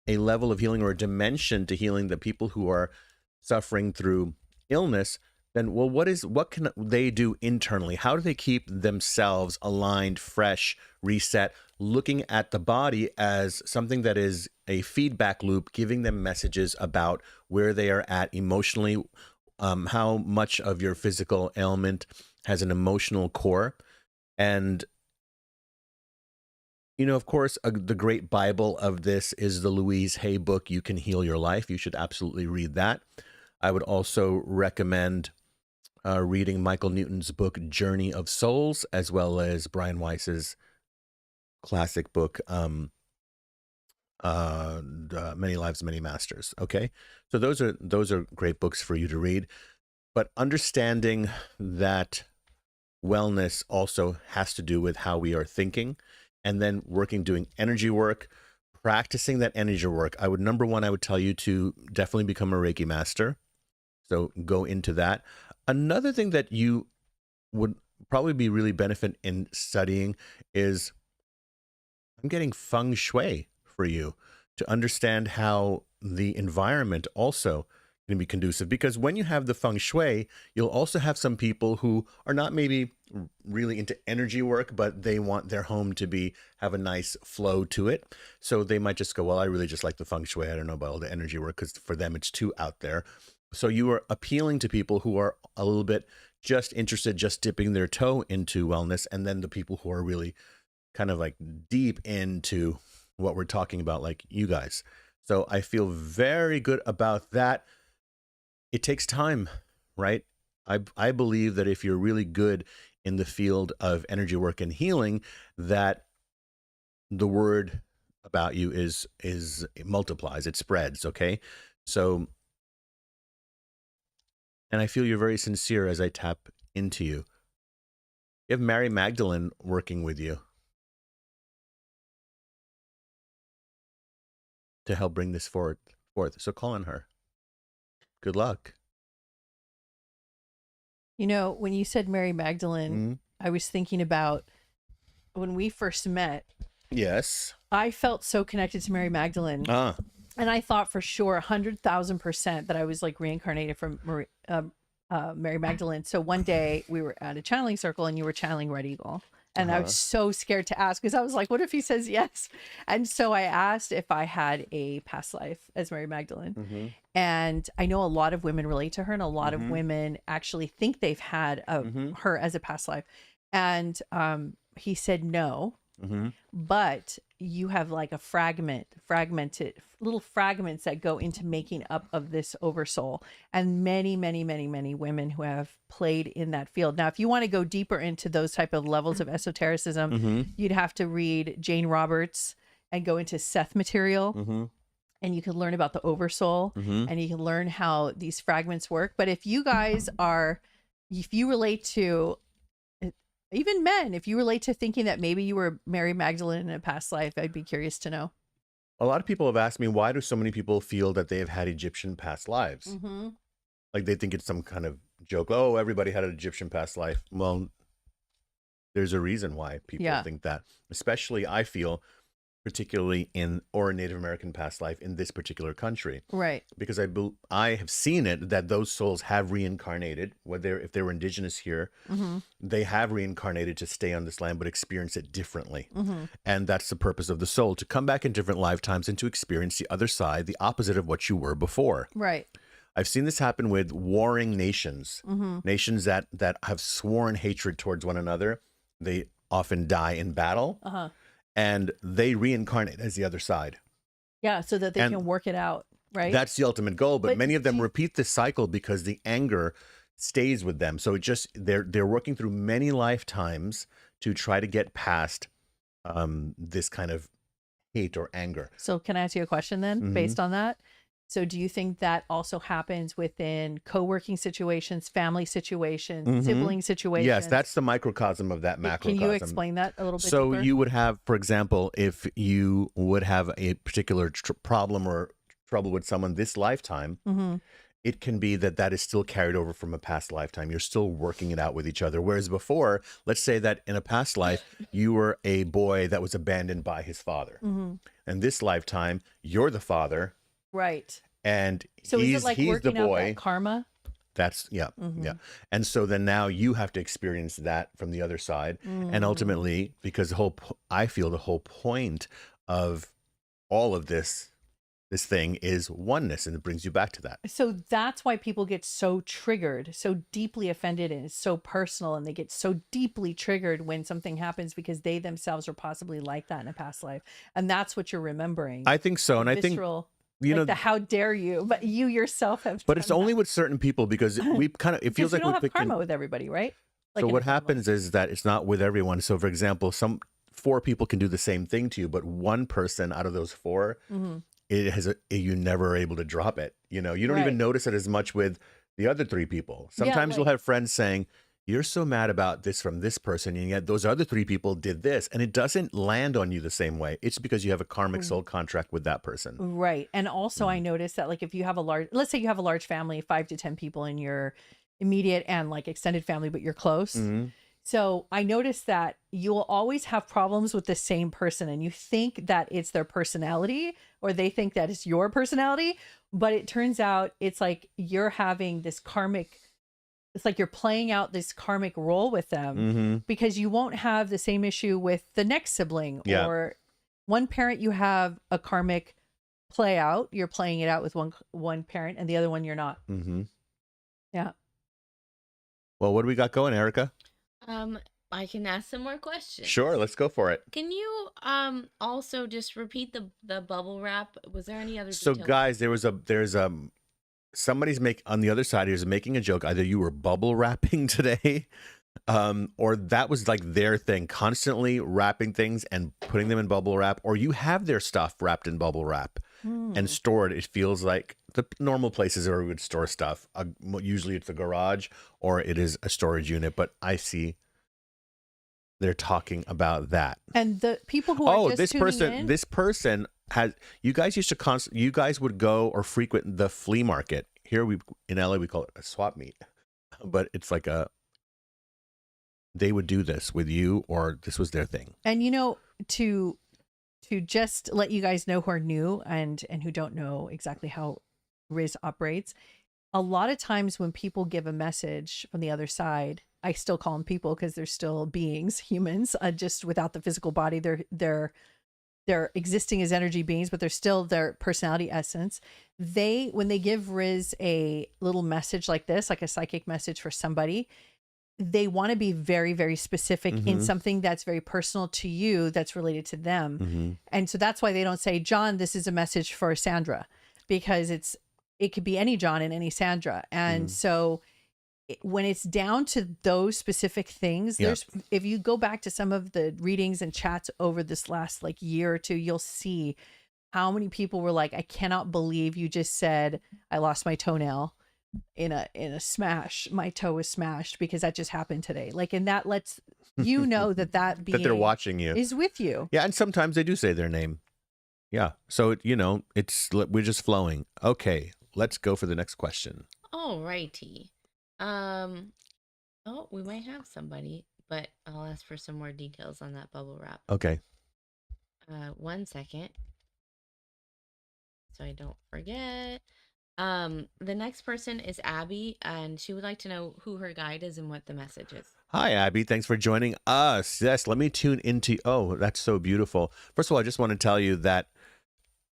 level of healing or a dimension to healing that people who are suffering through illness. Then, well, what can they do internally? How do they keep themselves aligned, fresh, reset, looking at the body as something that is a feedback loop, giving them messages about where they are at emotionally, how much of your physical ailment has an emotional core. And, you know, of course, the great Bible of this is the Louise Hay book, You Can Heal Your Life. You should absolutely read that. I would also recommend reading Michael Newton's book, Journey of Souls, as well as Brian Weiss's classic book, Many Lives, Many Masters. Okay. So those are great books for you to read, but understanding that wellness also has to do with how we are thinking, and then doing energy work, practicing that energy work. Number one, I would tell you to definitely become a Reiki master. So go into that. Another thing that you would probably be really benefit in studying is, I'm getting feng shui for you to understand how the environment also can be conducive. Because when you have the feng shui, you'll also have some people who are not maybe really into energy work, but they want their home to have a nice flow to it. So they might just go, well, I really just like the feng shui. I don't know about all the energy work, because for them it's too out there. So you are appealing to people who are a little bit just interested, just dipping their toe into wellness, and then the people who are really kind of like deep into what we're talking about, like you guys. So I feel very good about that. It takes time, right? I believe that if you're really good in the field of energy work and healing, that the word about you is it multiplies, it spreads, okay? So, and I feel you're very sincere as I tap into you. You have Mary Magdalene working with you to help bring this forth. So call on her. Good luck. You know, when you said Mary Magdalene, I was thinking about when we first met. Yes. I felt so connected to Mary Magdalene. And I thought for sure 100,000% that I was like reincarnated from Mary Magdalene. So one day we were at a channeling circle and you were channeling Red Eagle. And I was so scared to ask because I was like, what if he says yes? And so I asked if I had a past life as Mary Magdalene. And I know a lot of women relate to her, and a lot of women actually think they've had her as a past life. And he said no, but you have like a fragmented little fragments that go into making up of this oversoul, and many women who have played in that field. Now, if you want to go deeper into those type of levels of esotericism, you'd have to read Jane Roberts and go into Seth material. And you can learn about the oversoul, and you can learn how these fragments work. But if you guys if you relate to, even men, if you relate to thinking that maybe you were Mary Magdalene in a past life, I'd be curious to know. A lot of people have asked me, why do so many people feel that they have had Egyptian past lives? Like they think it's some kind of joke. Oh, everybody had an Egyptian past life. Well, there's a reason why people think that, especially I feel, particularly in or a Native American past life in this particular country. Right. Because I have seen it that those souls have reincarnated, if they were indigenous here, they have reincarnated to stay on this land but experience it differently. And that's the purpose of the soul, to come back in different lifetimes and to experience the other side, the opposite of what you were before. Right. I've seen this happen with warring nations, nations that have sworn hatred towards one another. They often die in battle. And they reincarnate as the other side. Yeah, so that they can work it out, right? That's the ultimate goal. But many of them repeat this cycle because the anger stays with them. So it just they're working through many lifetimes to try to get past this kind of hate or anger. So can I ask you a question then, based on that? So do you think that also happens within co-working situations, family situations, sibling situations? Yes, that's the microcosm of that macrocosm. Can you explain that a little bit So deeper? you would have, for example, if you would have a particular problem or trouble with someone this lifetime, it can be that is still carried over from a past lifetime. You're still working it out with each other. Whereas before, let's say that in a past life, you were a boy that was abandoned by his father. And this lifetime, you're the father. Right. And so he's is it like the working out boy. that karma? That's yeah. And so then now you have to experience that from the other side. And ultimately, because I feel the whole point of all of this thing is oneness, and it brings you back to that. So that's why people get so triggered, so deeply offended, and it's so personal, and they get so deeply triggered when something happens because they themselves were possibly like that in a past life. And that's what you're remembering. I think so. And I think the how dare you, but you yourself have. But it's only with certain people because we kind of, it feels like we don't we have karma with everybody, right? Like so what happens is that it's not with everyone. So for example, 4 people can do the same thing to you, but one person out of those 4, you never are able to drop it. You know, you don't even notice it as much with the other 3 people. Sometimes you'll have friends saying, you're so mad about this from this person, and yet those other 3 people did this, and it doesn't land on you the same way. It's because you have a karmic soul contract with that person. Right. And also I noticed that like if you have let's say you have a large family, 5 to 10 people in your immediate and like extended family, but you're close. So I noticed that you'll always have problems with the same person, and you think that it's their personality, or they think that it's your personality, but it turns out it's like you're having this karmic, it's like you're playing out this karmic role with them because you won't have the same issue with the next sibling or one parent. You have a karmic play out. You're playing it out with one parent, and the other one you're not. Yeah. Well, what do we got going, Erica? I can ask some more questions. Sure, let's go for it. Can you also just repeat the bubble wrap? Was there any other So details? guys, there's somebody's on the other side is making a joke. Either you were bubble wrapping today, or that was like their thing, constantly wrapping things and putting them in bubble wrap, or you have their stuff wrapped in bubble wrap and stored. It feels like the normal places where we would store stuff. Usually it's a garage or it is a storage unit, but I see they're talking about that. And the people who are just this person has, you guys used to you guys would go or frequent the flea market. Here in LA we call it a swap meet, but it's like they would do this with you, or this was their thing. And to just let you guys know who are new and who don't know exactly how Riz operates, a lot of times when people give a message from the other side, I still call them people because they're still beings, humans, just without the physical body. They're existing as energy beings, but they're still their personality essence. When they give Riz a little message like this, like a psychic message for somebody, they want to be very, very specific in something that's very personal to you, that's related to them. And so that's why they don't say, John, this is a message for Sandra, because it could be any John and any Sandra. And so when it's down to those specific things, if you go back to some of the readings and chats over this last like year or two, you'll see how many people were like, I cannot believe you just said I lost my toenail in a smash. My toe was smashed because that just happened today. Like, and that lets you know that being that they're watching you is with you. Yeah. And sometimes they do say their name. Yeah. So, we're just flowing. Okay. Let's go for the next question. All righty. We might have somebody, but I'll ask for some more details on that bubble wrap. Okay. 1 second. So I don't forget. The next person is Abby, and she would like to know who her guide is and what the message is. Hi, Abby. Thanks for joining us. Yes, let me tune into... Oh, that's so beautiful. First of all, I just want to tell you that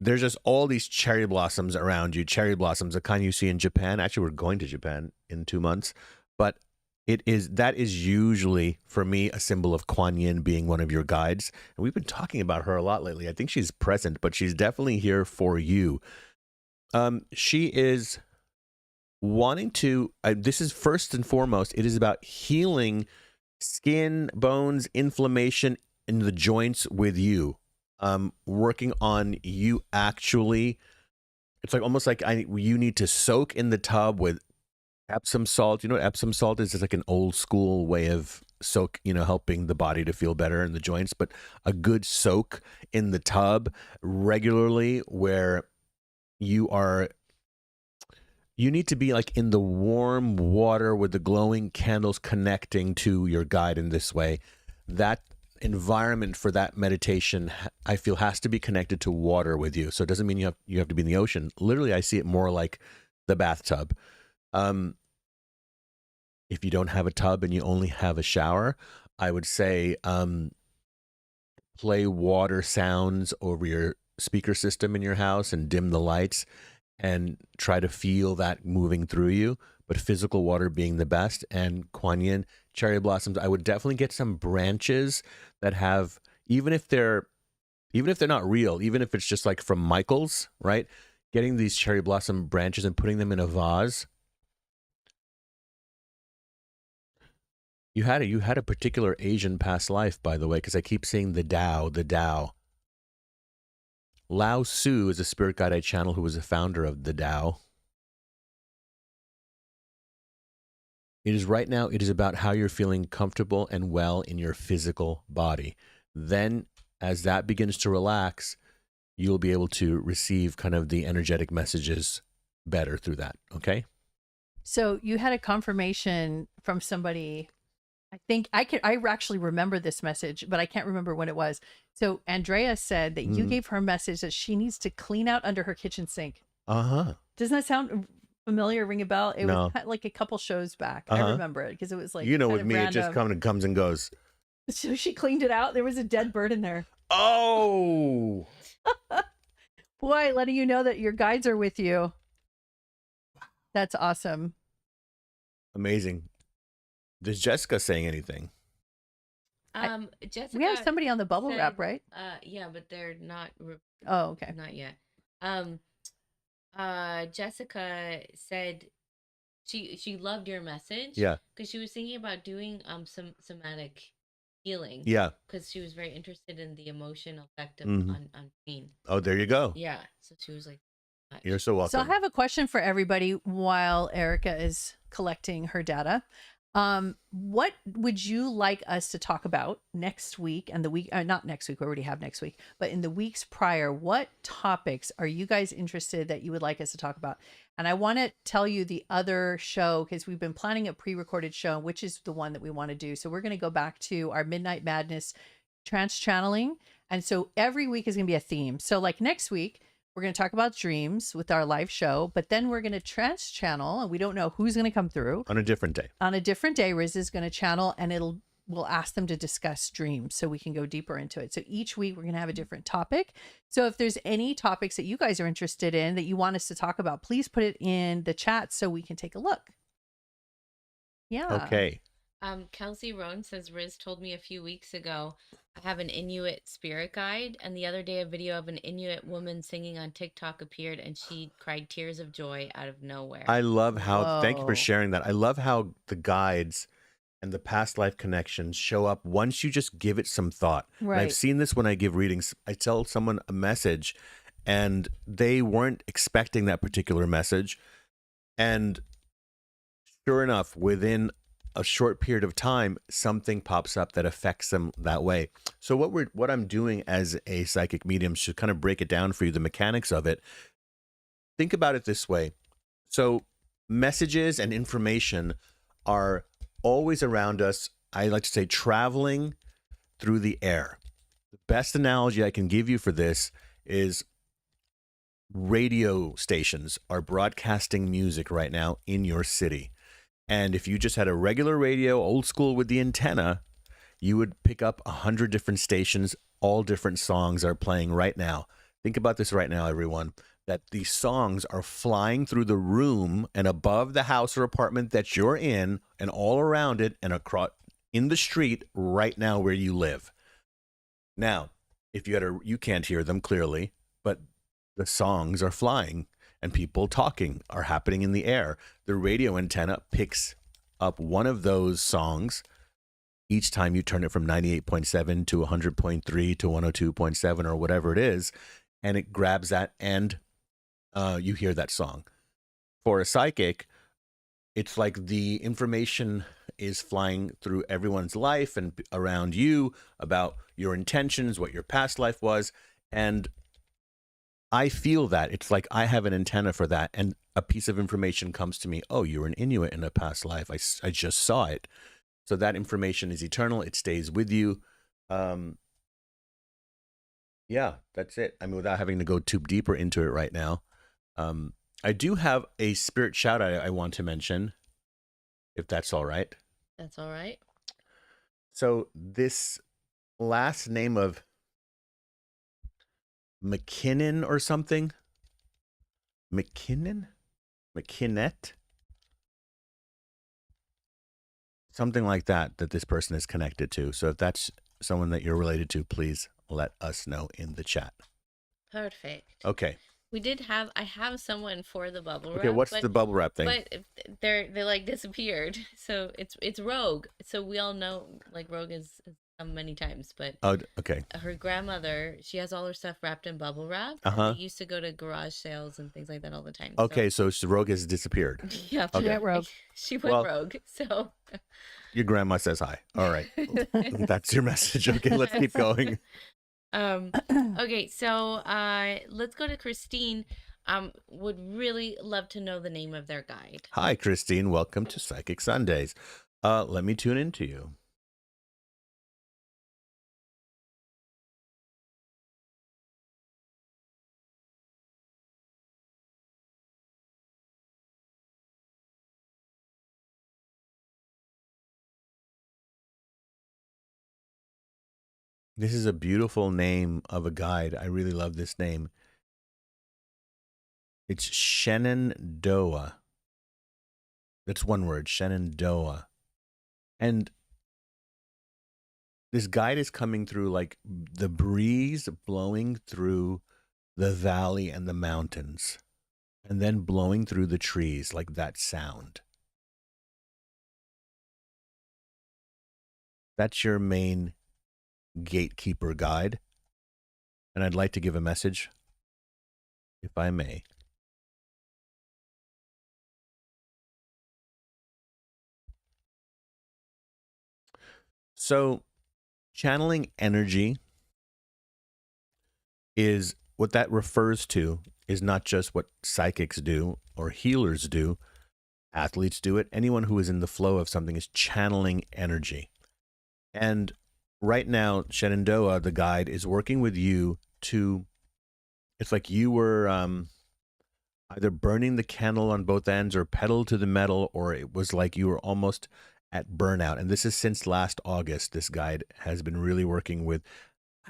there's just all these cherry blossoms around you. Cherry blossoms, the kind you see in Japan. Actually, we're going to Japan in 2 months. But that is usually, for me, a symbol of Kuan Yin being one of your guides. And we've been talking about her a lot lately. I think she's present, but she's definitely here for you. She is wanting to, this is first and foremost, it is about healing skin, bones, inflammation in the joints with you. Working on you actually, it's like almost like you need to soak in the tub with Epsom salt. You know what Epsom salt is? It's like an old school way of helping the body to feel better in the joints, but a good soak in the tub regularly where you need to be like in the warm water with the glowing candles connecting to your guide in this way. That environment for that meditation, I feel, has to be connected to water with you. So it doesn't mean you have to be in the ocean. Literally, I see it more like the bathtub. If you don't have a tub and you only have a shower, I would say play water sounds over your speaker system in your house and dim the lights and try to feel that moving through you, but physical water being the best. And Kuan Yin, cherry blossoms, I would definitely get some branches that have, even if they're not real, even if it's just like from Michael's, right? Getting these cherry blossom branches and putting them in a vase. You had a particular Asian past life, by the way, because I keep seeing the Tao. Lao Tzu is a spirit guide I channel who was a founder of the Tao. It is about how you're feeling comfortable and well in your physical body. Then, as that begins to relax, you'll be able to receive kind of the energetic messages better through that, okay? So you had a confirmation from somebody. I think I actually remember this message, but I can't remember when it was. So Andrea said that you gave her a message that she needs to clean out under her kitchen sink. Uh-huh. Doesn't that sound familiar? Ring a bell? It No. was like a couple shows back. I remember it because it was like, with me, random. it just comes and goes. So she cleaned it out. There was a dead bird in there. Oh! Boy, letting you know that your guides are with you. That's awesome. Amazing. Is Jessica saying anything? Jessica, we have somebody on the bubble said, wrap, right? Yeah, but they're not. Oh, okay. Not yet. Jessica said she loved your message. Yeah. Because she was thinking about doing some somatic healing. Yeah. Because she was very interested in the emotional effect of Mhm. on pain. Oh, there you go. Yeah. So she was like, You're so welcome. So I have a question for everybody while Erica is collecting her data. What would you like us to talk about next week and the week, not next week, we already have next week, but in the weeks prior, what topics are you guys interested that you would like us to talk about? And I want to tell you the other show, because we've been planning a pre-recorded show, which is the one that we want to do. So we're going to go back to our Midnight Madness Trance Channeling. And so every week is going to be a theme. So like next week, we're going to talk about dreams with our live show, but then we're going to trance channel, and we don't know who's going to come through. On a different day. On a different day, Riz is going to channel, and we'll ask them to discuss dreams so we can go deeper into it. So each week we're going to have a different topic. So if there's any topics that you guys are interested in that you want us to talk about, please put it in the chat so we can take a look. Yeah. Okay. Kelsey Roan says, Riz told me a few weeks ago, I have an Inuit spirit guide, and the other day a video of an Inuit woman singing on TikTok appeared, and she cried tears of joy out of nowhere. I love how, thank you Whoa. for sharing that. I love how the guides and the past life connections show up once you just give it some thought. And Right. I've seen this when I give readings. I tell someone a message and they weren't expecting that particular message. And sure enough, within a short period of time, something pops up that affects them that way. So what I'm doing as a psychic medium, should kind of break it down for you, the mechanics of it. Think about it this way. So messages and information are always around us. I like to say traveling through the air. The best analogy I can give you for this is radio stations are broadcasting music right now in your city. And if you just had a regular radio, old school with the antenna, you would pick up 100 different stations. All different songs are playing right now. Think about this right now, everyone, that these songs are flying through the room and above the house or apartment that you're in and all around it and across in the street right now where you live. Now, if you can't hear them clearly, but the songs are flying and people talking are happening in the air. The radio antenna picks up one of those songs each time you turn it from 98.7 to 100.3 to 102.7 or whatever it is, and it grabs that and you hear that song. For a psychic, it's like the information is flying through everyone's life and around you about your intentions, what your past life was, and I feel that. It's like I have an antenna for that, and a piece of information comes to me. Oh, you were an Inuit in a past life. I just saw it. So that information is eternal. It stays with you. Yeah, that's it. I mean, without having to go too deeper into it right now. I do have a spirit shout out I want to mention, if that's all right. That's all right. So this last name of McKinnon or something. McKinnon? McKinnet? Something like that this person is connected to. So if that's someone that you're related to, please let us know in the chat. Perfect. Okay. I have someone for the bubble wrap. Okay, what's the bubble wrap thing? But they like disappeared. So it's Rogue. So we all know like Rogue has come many times, but Oh, okay. her grandmother, she has all her stuff wrapped in bubble wrap. Uh-huh. They used to go to garage sales and things like that all the time. Okay, so Rogue has disappeared. Yeah, Okay. Went rogue. She went rogue. So Your grandma says hi. All right. That's your message. Okay, let's keep going. okay, so let's go to Christine. Would really love to know the name of their guide. Hi, Christine. Welcome to Psychic Sundays. Let me tune into you. This is a beautiful name of a guide. I really love this name. It's Shenandoah. That's one word, Shenandoah. And this guide is coming through like the breeze blowing through the valley and the mountains. and then blowing through the trees like that sound. That's your main gatekeeper guide. And I'd like to give a message, if I may. So, channeling energy is what that refers to is not just what psychics do or healers do. Athletes do it. Anyone who is in the flow of something is channeling energy. And right now, Shenandoah, the guide, is working with you to, it's like you were either burning the candle on both ends or pedal to the metal, or it was like you were almost at burnout. And this is since last August. This guide has been really working with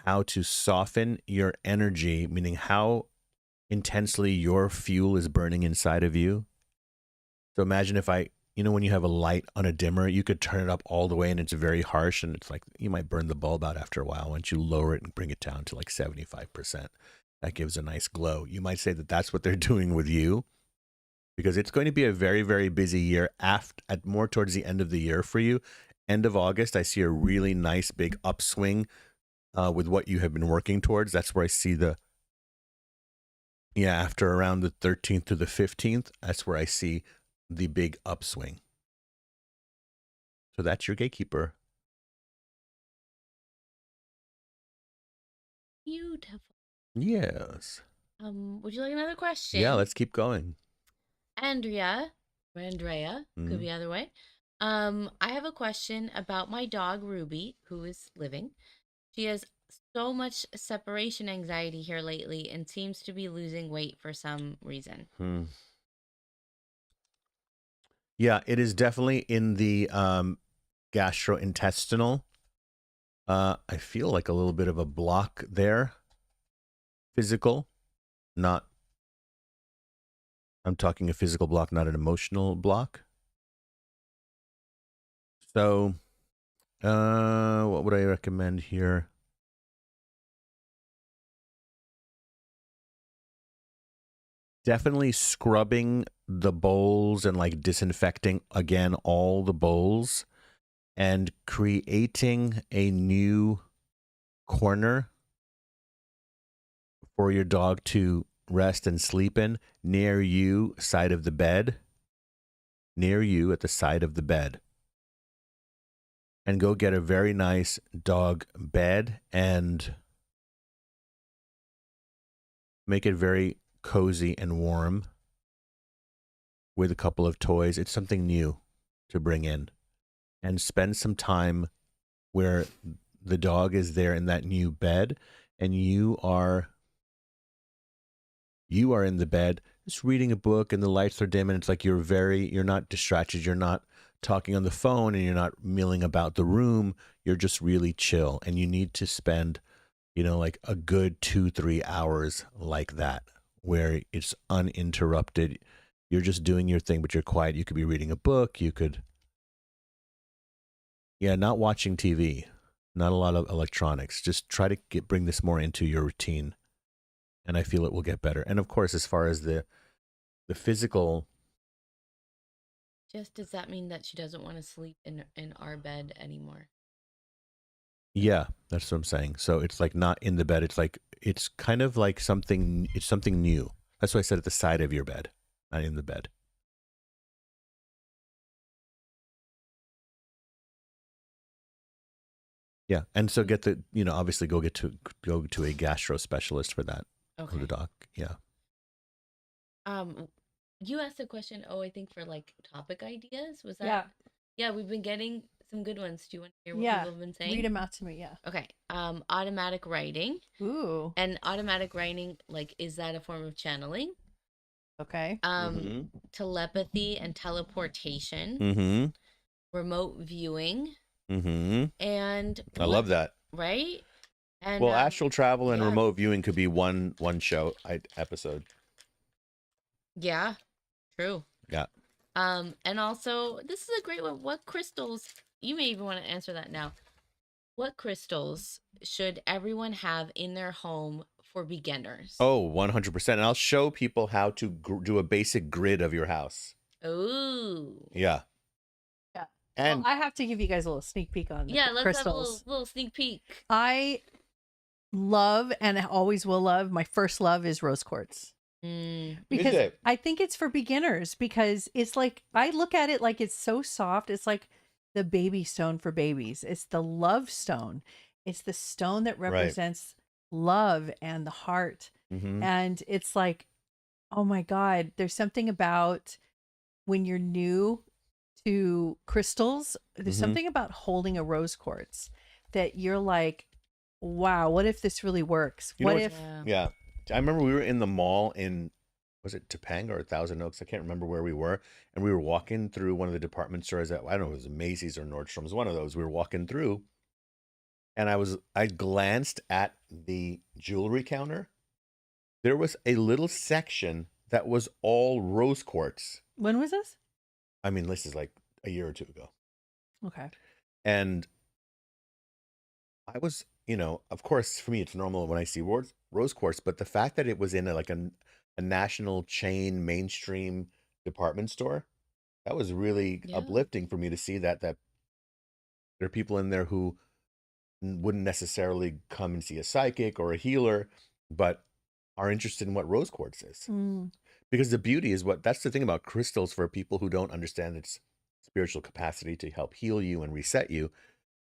how to soften your energy, meaning how intensely your fuel is burning inside of you. So imagine if when you have a light on a dimmer, you could turn it up all the way and it's very harsh and it's like you might burn the bulb out after a while. Once you lower it and bring it down to like 75%, that gives a nice glow. You might say that that's what they're doing with you, because it's going to be a very, very busy year at more towards the end of the year for you. End of August, I see a really nice big upswing with what you have been working towards. That's where I see after around the 13th to the 15th, that's where I see the big upswing. So that's your gatekeeper. Beautiful. Yes. Would you like another question? Yeah, let's keep going. Andrea, or Andrea, could be either way. I have a question about my dog Ruby, who is living. She has so much separation anxiety here lately and seems to be losing weight for some reason. Yeah, it is definitely in the gastrointestinal. I feel like a little bit of a block there. Physical, not. I'm talking a physical block, not an emotional block. So, what would I recommend here? Definitely scrubbing the bowls and like disinfecting again all the bowls and creating a new corner for your dog to rest and sleep in near you, side of the bed, near you at the side of the bed. And go get a very nice dog bed and make it very cozy and warm with a couple of toys. It's something new to bring in, and spend some time where the dog is there in that new bed and you are in the bed just reading a book and the lights are dim and it's like you're not distracted, you're not talking on the phone and you're not milling about the room, you're just really chill. And you need to spend like a good 2-3 hours like that, where it's uninterrupted. You're just doing your thing, but you're quiet. You could be reading a book. You could, not watching TV, not a lot of electronics. Just try to bring this more into your routine, and I feel it will get better. And of course, as far as the physical, Does that mean that she doesn't want to sleep in our bed anymore? yeah, that's what I'm saying. So it's like not in the bed. It's like it's kind of like something. It's something new. That's why I said at the side of your bed, not in the bed. Yeah, and so get the obviously go to a gastro specialist for that. Okay. The doc. Yeah. You asked a question. I think for like topic ideas. Was that? Yeah. Yeah, we've been getting some good ones. Do you want to hear what people have been saying? Read them out to me. Yeah. Okay. Automatic writing. Ooh. And automatic writing, like, is that a form of channeling? Okay. Telepathy and teleportation. Mm-hmm. Remote viewing. Mm-hmm. And I love that. Right? And well, astral travel and yeah. remote viewing could be one show episode. Yeah. True. Yeah. And also, this is a great one. What crystals, you may even want to answer that now. What crystals should everyone have in their home for beginners? Oh, 100%. And I'll show people how to do a basic grid of your house. Ooh. Yeah. Yeah. And well, I have to give you guys a little sneak peek on the Yeah, let's crystals. have a little sneak peek. I love and always will love, my first love is rose quartz. Because Is it? I think it's for beginners, because it's like, I look at it like it's so soft. It's like the baby stone for babies. It's the love stone. It's the stone that represents love and the heart. Mhm. And it's like, oh my God, there's something about when you're new to crystals, there's Mhm. something about holding a rose quartz that you're like, wow, what if this really works? You know What what's- if, Yeah. I remember we were in the mall in, was it Topanga or Thousand Oaks? I can't remember where we were. And we were walking through one of the department stores that, I don't know, it was Macy's or Nordstrom's, one of those. We were walking through and I glanced at the jewelry counter. There was a little section that was all rose quartz. when was this? I mean, this is like a year or two ago. Okay. And I was, of course, for me, it's normal when I see rose quartz, but the fact that it was in a national chain, mainstream department store, that was really Yeah. uplifting for me to see that there are people in there who wouldn't necessarily come and see a psychic or a healer, but are interested in what rose quartz is. Mm. Because the beauty is that's the thing about crystals for people who don't understand its spiritual capacity to help heal you and reset you.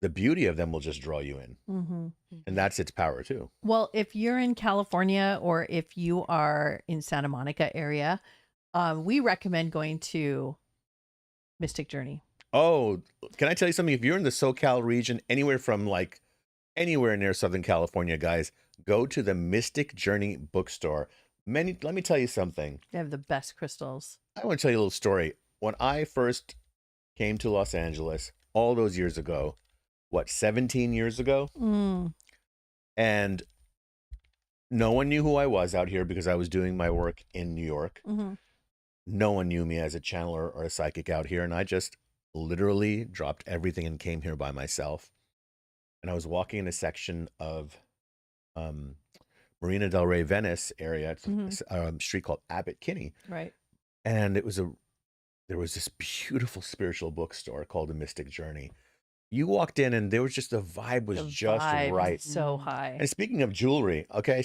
The beauty of them will just draw you in. Mm-hmm. And that's its power too. Well, if you're in California or if you are in Santa Monica area, we recommend going to Mystic Journey. Oh, can I tell you something? If you're in the SoCal region, anywhere near Southern California, guys, go to the Mystic Journey bookstore. Let me tell you something. They have the best crystals. I want to tell you a little story. When I first came to Los Angeles all those years ago, 17 years ago? Mm. And no one knew who I was out here because I was doing my work in New York. Mm-hmm. No one knew me as a channeler or a psychic out here. And I just literally dropped everything and came here by myself. And I was walking in a section of Marina del Rey, Venice area. It's a street called Abbot Kinney. Right. And there was this beautiful spiritual bookstore called the Mystic Journey. You walked in and there was just the vibe was just right. So high. And speaking of jewelry, okay,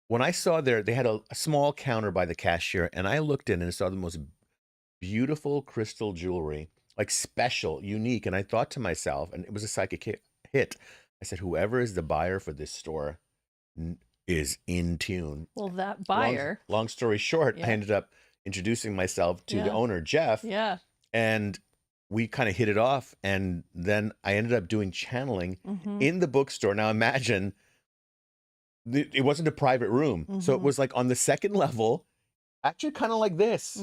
when I saw they had a small counter by the cashier, and I looked in and saw the most beautiful crystal jewelry, like special, unique. And I thought to myself, and it was a psychic hit, I said, whoever is the buyer for this store is in tune. Well, that buyer. Long story short, Yeah. I ended up introducing myself to the owner, Jeff. Yeah. And we kind of hit it off. And then I ended up doing channeling in the bookstore. Now imagine, it wasn't a private room. So it was like on the second level, actually kind of like this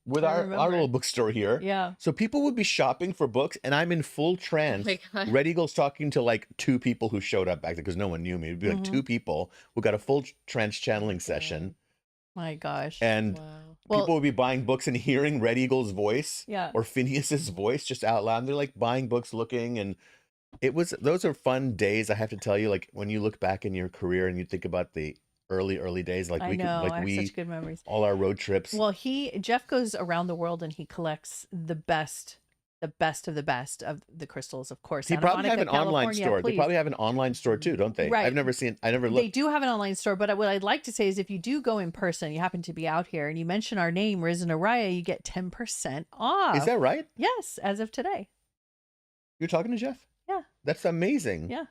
with our little bookstore here. Yeah. So people would be shopping for books and I'm in full trance. my God. Red Eagle's talking to like two people who showed up back there because no one knew me. It'd be like two people who got a full trance channeling session. My gosh. And Wow. people would be buying books and hearing Red Eagle's voice or Phineas's voice just out loud. And they're like buying books, looking, and those are fun days. I have to tell you, like when you look back in your career and you think about the early days, like I have such good memories. all our road trips. Well, Jeff goes around the world and he collects the best of the best of the crystals, of course. They Santa probably have Monica, an online California, store. They please. probably have an online store too, don't they? Right. I never looked. They do have an online store, but what I'd like to say is if you do go in person, you happen to be out here and you mention our name, Risen Araya, you get 10% off. Is that right? Yes, as of today. You're talking to Jeff? Yeah. That's amazing. Yeah.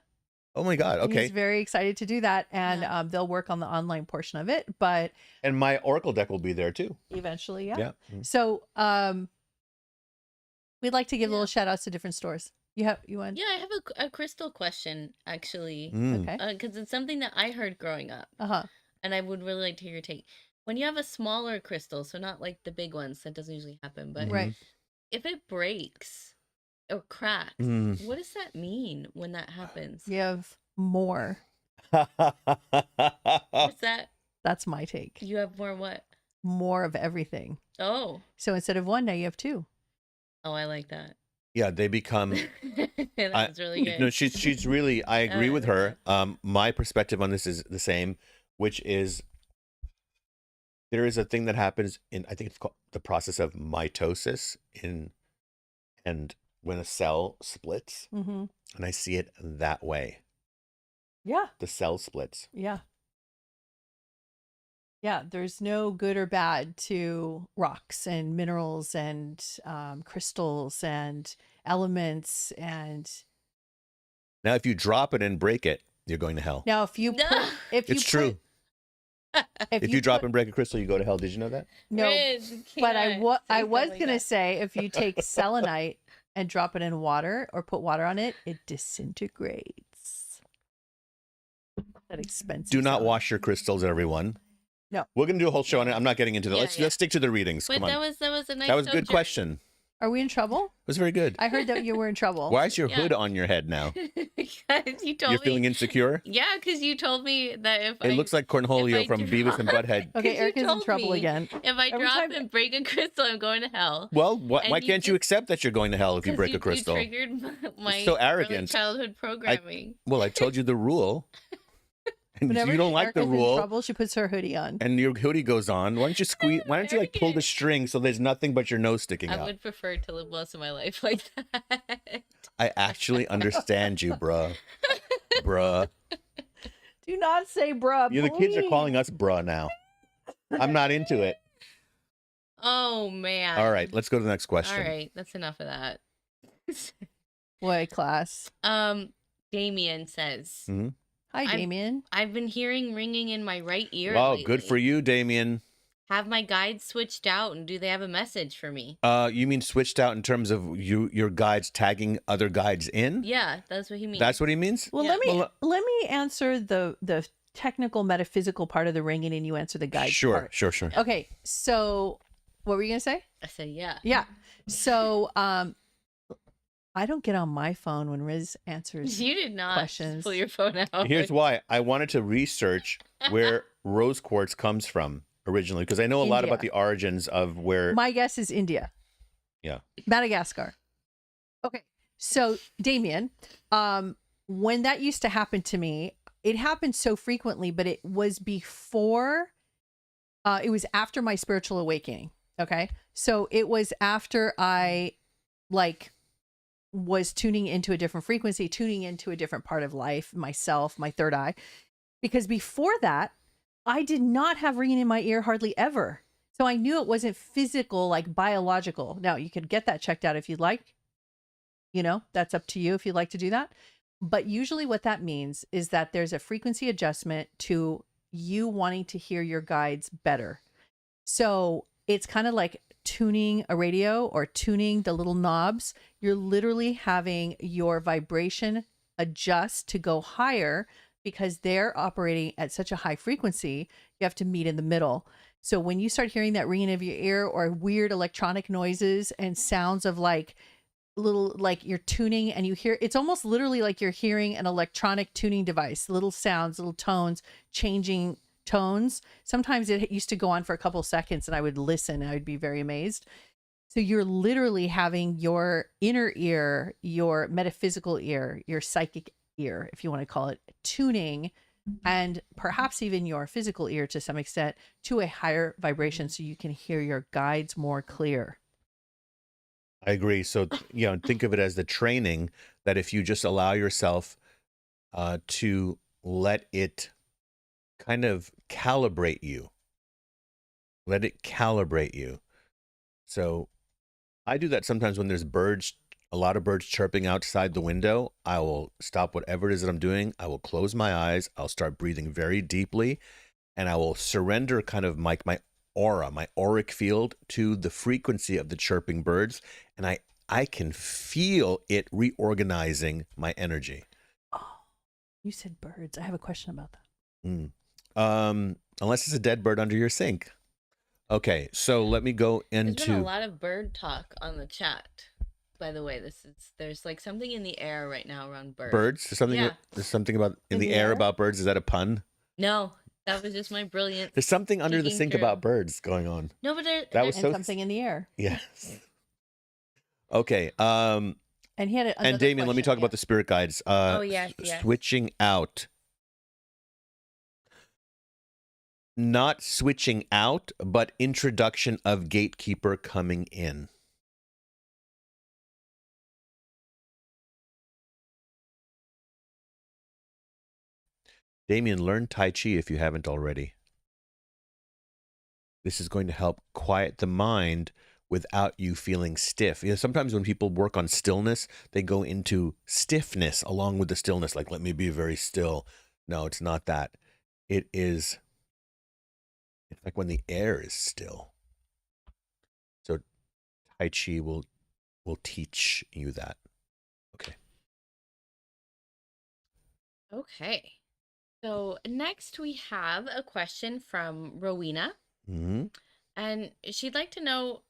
Oh my God. Okay. He's very excited to do that, and they'll work on the online portion of it, but And my Oracle deck will be there too. eventually, Yeah. So, we'd like to give little shout outs to different stores. You want? Yeah, I have a crystal question actually. Okay. Because it's something that I heard growing up. Uh-huh. And I would really like to hear your take. When you have a smaller crystal, so not like the big ones, that doesn't usually happen, but Right. if it breaks or cracks, Mm. what does that mean when that happens? You have more. What's that? That's my take. You have more what? More of everything. Oh. So instead of one, now you have two. Oh, I like that. Yeah, they become. That was really good. No, she's really. I agree with her. My perspective on this is the same, which is there is a thing that happens in, I think it's called the process of mitosis and when a cell splits, Mm-hmm. and I see it that way. Yeah. The cell splits. Yeah. Yeah. There's no good or bad to rocks and minerals and crystals and elements. And Now, if you drop it and break it, you're going to hell. now, if you It's true. If you drop put- and break a crystal, you go to hell. Did you know that? no, Riz, but I can't was say stuff like gonna that. say if you take selenite and drop it in water or put water on it, it disintegrates. That expensive. Do not selenite. wash your crystals, everyone. No. We're going to do a whole show on it. I'm not getting into that. Yeah, Let's yeah. stick to the readings. But Come on. that was a nice. That was a good sojourn. question. Are we in trouble? It was very good. I heard that you were in trouble. Why is your Yeah. hood on your head now? Because you told You're me. feeling insecure? Yeah, because you told me that if It looks like Cornholio I from Beavis and Butthead. Okay, 'Cause you Eric is in told trouble me again. If I Every drop time- and break a crystal, I'm going to hell. Well, And why you can't you just- accept that you're going to hell if you 'Cause break a crystal? You triggered my so early arrogant. childhood programming. Well, I told you the rule. And Whenever you don't like the Erica's in rule. trouble, she puts her hoodie on. And your hoodie goes on. Why don't you squeeze? Why don't you like pull the Arrogant. string so there's nothing but your nose sticking I out? would prefer to live most of my life like that. I actually understand you, bruh. Bruh. Do not say bruh. The kids are please. calling us bruh now. I'm not into it. Oh man. All right, let's go to the next question. All right, that's enough of that. Boy, class. Damien says, Hi, I'm- Damien. I've been hearing ringing in my right ear. Wow, lately. good for you, Damien. Have my guides switched out, and do they have a message for me? You mean switched out in terms of your guides tagging other guides in? Yeah, that's what he means. That's what he means? Well, Yeah. let me answer the technical metaphysical part of the ringing, and you answer the guide Sure, part. sure, sure. Okay, so what were you gonna say? I said, yeah. Yeah. So I don't get on my phone when Riz answers. You did not questions. pull your phone out. Here's why. I wanted to research where rose quartz comes from originally, because I know a lot India. about the origins of where. My guess is India. Yeah. Madagascar. Okay. So, Damien, when that used to happen to me, it happened so frequently, but it was before, it was after my spiritual awakening. Okay. So it was after I was tuning into a different frequency, tuning into a different part of life, myself, my third eye. Because before that, I did not have ringing in my ear hardly ever. So I knew it wasn't physical, like biological. Now, you could get that checked out if you'd like. You know, that's up to you if you'd like to do that. But usually what that means is that there's a frequency adjustment to you wanting to hear your guides better. So it's kind of like tuning a radio or tuning the little knobs. You're literally having your vibration adjust to go higher because they're operating at such a high frequency. You have to meet in the middle. So when you start hearing that ringing of your ear or weird electronic noises and sounds of like little, like you're tuning and you hear, it's almost literally like you're hearing an electronic tuning device, little sounds, little tones, changing tones. Sometimes it used to go on for a couple seconds and I would listen. I would be very amazed. So you're literally having your inner ear, your metaphysical ear, your psychic ear, if you want to call it, tuning, and perhaps even your physical ear to some extent to a higher vibration so you can hear your guides more clear. I agree. So, think of it as the training that if you just allow yourself to let it kind of calibrate you, let it calibrate you. So I do that sometimes when there's birds, a lot of birds chirping outside the window. I will stop whatever it is that I'm doing. I will close my eyes. I'll start breathing very deeply, and I will surrender kind of my aura, my auric field to the frequency of the chirping birds. And I can feel it reorganizing my energy. Oh, you said birds. I have a question about that. Unless it's a dead bird under your sink. Okay, so let me go There's been a into. lot of bird talk on the chat. By the way, there's like something in the air right now around birds. Birds? There's something about in the air about birds. Is that a pun? No, that was just my brilliant. There's something under the thinking sink through. about birds going on. No, but That was And so something in the air. Yes. Okay. And he had another And Damien, let me question, talk about the spirit guides. Oh, yes, yes. Switching out. Not switching out, but introduction of gatekeeper coming in. Damien, learn Tai Chi if you haven't already. This is going to help quiet the mind without you feeling stiff. You know, sometimes when people work on stillness, they go into stiffness along with the stillness, like, let me be very still. No, it's not that. It's like when the air is still. So Tai Chi will teach you that. Okay. Okay. So next we have a question from Rowena. Mm-hmm. And she'd like to know,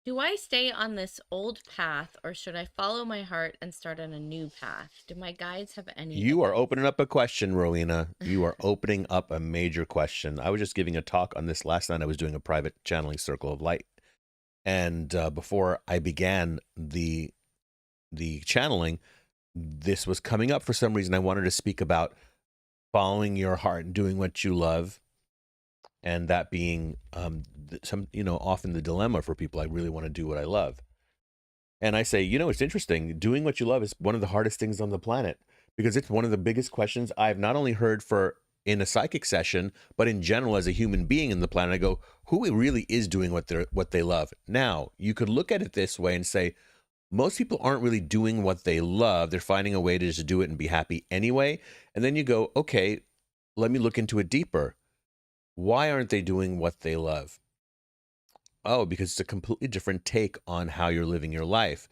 do I stay on this old path or should I follow my heart and start on a new path? Do my guides have any? You are opening up a question, Rowena. You are opening up a major question. I was just giving a talk on this last night. I was doing a private channeling circle of light. And before I began the channeling, this was coming up for some reason. I wanted to speak about following your heart and doing what you love. And that being often the dilemma for people. I really want to do what I love. And I say, it's interesting. Doing what you love is one of the hardest things on the planet because it's one of the biggest questions I've not only heard in a psychic session, but in general as a human being in the planet. I go, who really is doing what they love? Now, you could look at it this way and say, most people aren't really doing what they love. They're finding a way to just do it and be happy anyway. And then you go, okay, let me look into it deeper. Why aren't they doing what they love? Oh, because it's a completely different take on how you're living your life.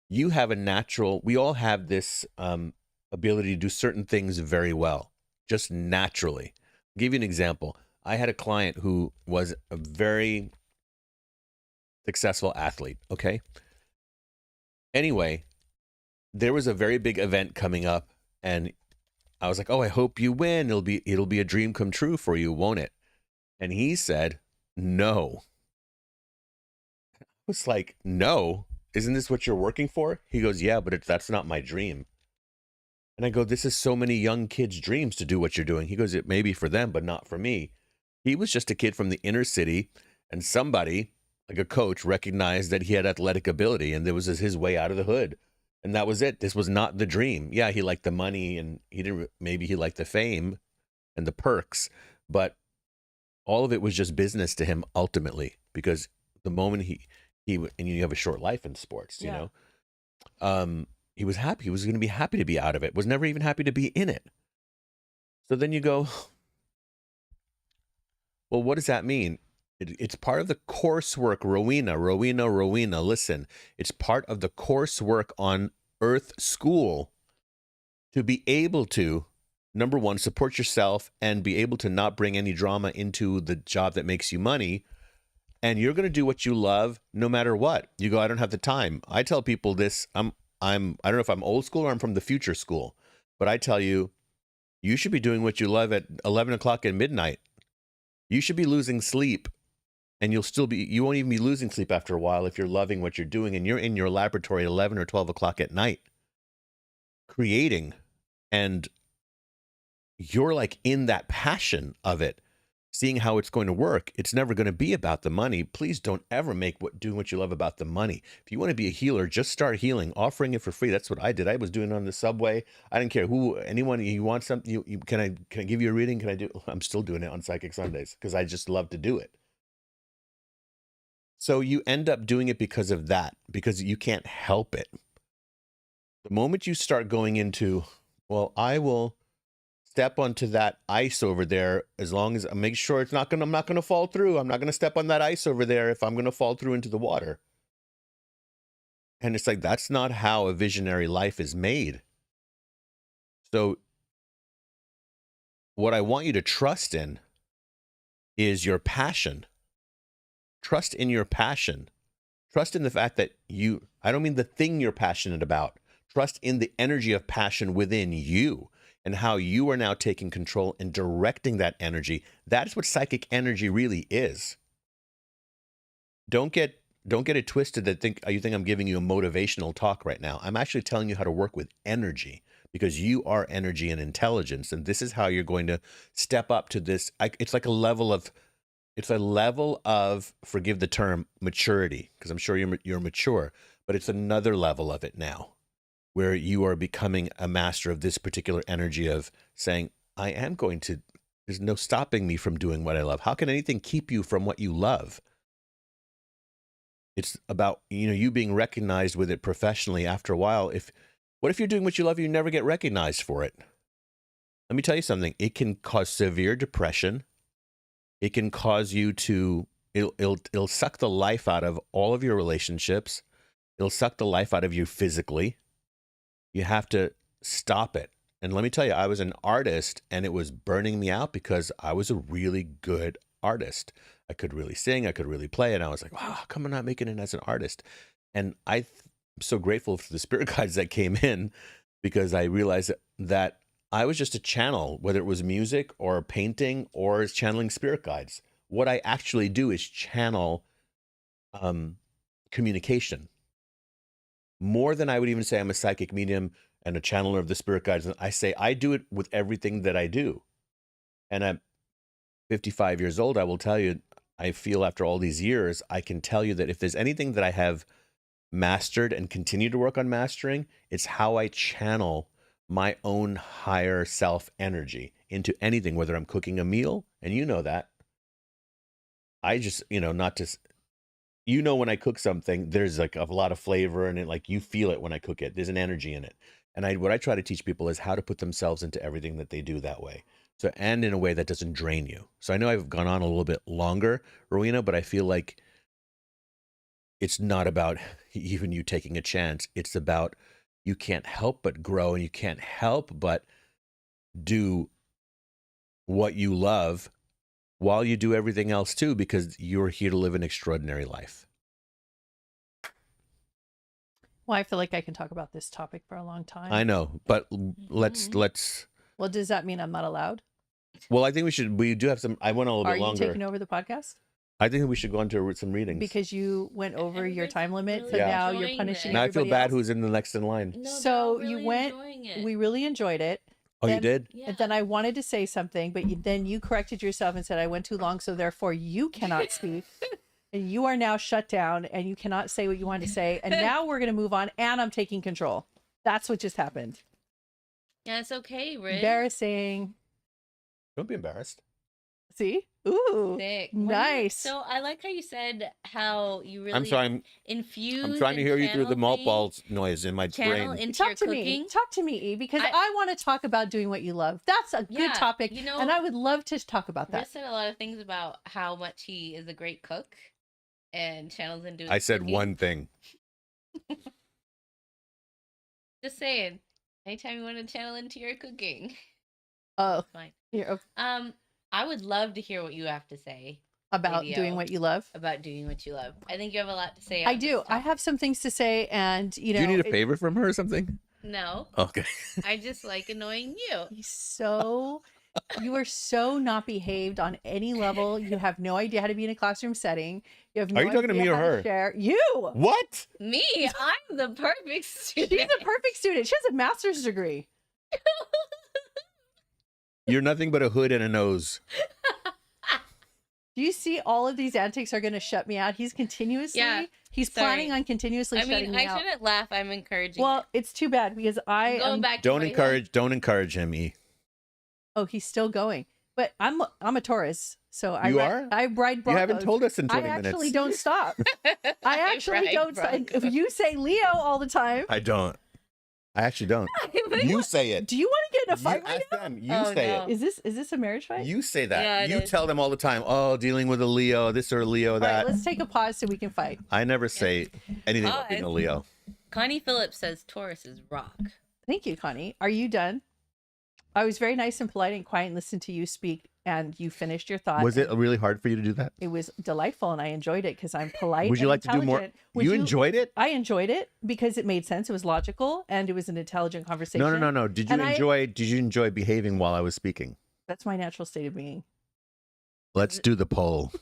We all have this ability to do certain things very well, just naturally. I'll give you an example. I had a client who was a very successful athlete, okay? Anyway, there was a very big event coming up, and I was like, oh, I hope you win. It'll be a dream come true for you, won't it? And he said, no. I was like, no, isn't this what you're working for? He goes, yeah, but that's not my dream. And I go, this is so many young kids' dreams to do what you're doing. He goes, it may be for them, but not for me. He was just a kid from the inner city, and somebody, like a coach, recognized that he had athletic ability, and there was his way out of the hood. And that was it. This was not the dream. Yeah, he liked the money, and maybe he liked the fame and the perks, but all of it was just business to him ultimately, because the moment and you have a short life in sports, you know, he was happy. He was going to be happy to be out of it, was never even happy to be in it. So then you go, well, what does that mean? It's part of the coursework, Rowena, listen, it's part of the coursework on Earth School to be able to, number one, support yourself and be able to not bring any drama into the job that makes you money. And you're going to do what you love no matter what. You go, I don't have the time. I tell people this, I don't know if I'm old school or I'm from the future school, but I tell you, you should be doing what you love at 11 o'clock at midnight. You should be losing sleep, and you won't even be losing sleep after a while if you're loving what you're doing and you're in your laboratory at 11 or 12 o'clock at night, creating, and you're like in that passion of it, seeing how it's going to work. It's never going to be about the money. Please don't ever make doing what you love about the money. If you want to be a healer, just start healing, offering it for free. That's what I did. I was doing it on the subway. I didn't care anyone, you want something, can I give you a reading? I'm still doing it on Psychic Sundays because I just love to do it. So you end up doing it because of that, because you can't help it. The moment you start going into, well, I will step onto that ice over there as long as I make sure I'm not going to fall through. I'm not going to step on that ice over there if I'm going to fall through into the water. And it's like, that's not how a visionary life is made. So what I want you to trust in is your passion. Trust in your passion. Trust in the fact that I don't mean the thing you're passionate about. Trust in the energy of passion within you and how you are now taking control and directing that energy. That is what psychic energy really is. Don't get don't get it twisted that you think I'm giving you a motivational talk right now. I'm actually telling you how to work with energy, because you are energy and intelligence, and this is how you're going to step up to this. It's like a level of, forgive the term, maturity, because I'm sure you're mature, but it's another level of it now, where you are becoming a master of this particular energy of saying, I am going to, there's no stopping me from doing what I love. How can anything keep you from what you love? It's about, you being recognized with it professionally after a while. What if you're doing what you love, you never get recognized for it? Let me tell you something. It can cause severe depression. It can cause you to, it'll suck the life out of all of your relationships. It'll suck the life out of you physically. You have to stop it. And let me tell you, I was an artist and it was burning me out because I was a really good artist. I could really sing, I could really play, and I was like, wow, how come I'm not making it as an artist? And I'm so grateful for the spirit guides that came in, because I realized that I was just a channel, whether it was music or painting or channeling spirit guides. What I actually do is channel communication. More than I would even say I'm a psychic medium and a channeler of the spirit guides. I say I do it with everything that I do. And I'm 55 years old. I will tell you, I feel after all these years, I can tell you that if there's anything that I have mastered and continue to work on mastering, it's how I channel my own higher self energy into anything, whether I'm cooking a meal, and you know that. I just, not to, when I cook something, there's like a lot of flavor in it, like you feel it when I cook it. There's an energy in it. And what I try to teach people is how to put themselves into everything that they do that way. So, and in a way that doesn't drain you. So I know I've gone on a little bit longer, Rowena, but I feel like it's not about even you taking a chance. It's about you can't help but grow, and you can't help but do what you love while you do everything else too, because you're here to live an extraordinary life. Well, I feel like I can talk about this topic for a long time. I know, but let's. Well, does that mean I'm not allowed? Well, I think we do have some. I went a little bit longer. Are you taking over the podcast? I think we should go into some readings. Because you went over your time limit, really so now you're punishing Now I feel bad else. who's in the next in line. No, So really you went, we really enjoyed it. Oh, Then- you did? Yeah. And then I wanted to say something, but then you corrected yourself and said I went too long, so therefore you cannot speak. And you are now shut down, and you cannot say what you wanted to say. And now we're going to move on, and I'm taking control. That's what just happened. Yeah, it's okay, Rick. Embarrassing. Don't be embarrassed. See? Ooh, Sick. nice. So I like how you said how you really I'm sorry. infuse. I'm trying to and hear you through the channel malt things- balls noise in my Channel brain. into Talk your to cooking. me. Talk to me, E, because I want to talk about doing what you love. That's a good Yeah, topic, you know, and I would love to talk about Rick that. said a lot of things about how much he is a great cook and channels into his I said cooking. one thing. Just saying. Anytime you want to channel into your cooking, Oh, it's fine. you're I would love to hear what you have to say about Radio. doing what you love. about doing what you love. I think you have a lot to say. I on do. this I topic. have some things to say, and you know, Do you need a favor from her or something? No, Okay. I just like annoying you. You are so not behaved on any level. You have no idea how to be in a classroom setting. You have no Are you talking to idea me or how to her? share. You. What? Me, I'm the perfect student. She's a perfect student. She has a master's degree. You're nothing but a hood and a nose. Do you see all of these antics are going to shut me out? He's continuously, he's sorry. planning on continuously shutting me I out. shouldn't laugh. I'm encouraging. Well, it's too bad because I'm going am. back. to Don't my encourage him, E. Oh, he's still going. But I'm a Taurus, so I You ride, are? I ride Broncos. You haven't told us in 20 I minutes. actually don't stop. I actually ride don't. Stop. Broncos. If you say Leo all the time, I don't. I actually don't. You say it. do you want to get in a fight You right ask now? them. You Oh, say no. it. Is this a marriage fight? You say that. Yeah, it you is. tell them all the time, oh, dealing with a Leo, this or a Leo, All right, that. let's take a pause so we can fight. I never say anything about being a Leo. Connie Phillips says Taurus is rock. Thank you, Connie. Are you done? I was very nice and polite and quiet and listened to you speak, and you finished your thought. Was it and really hard for you to do that? It was delightful, and I enjoyed it because I'm polite. Would you and like to do more? intelligent. Would You enjoyed it? I enjoyed it because it made sense. It was logical, and it was an intelligent conversation. No. Did you And enjoy? Did you enjoy behaving while I was speaking? That's my natural state of being. Let's do the poll.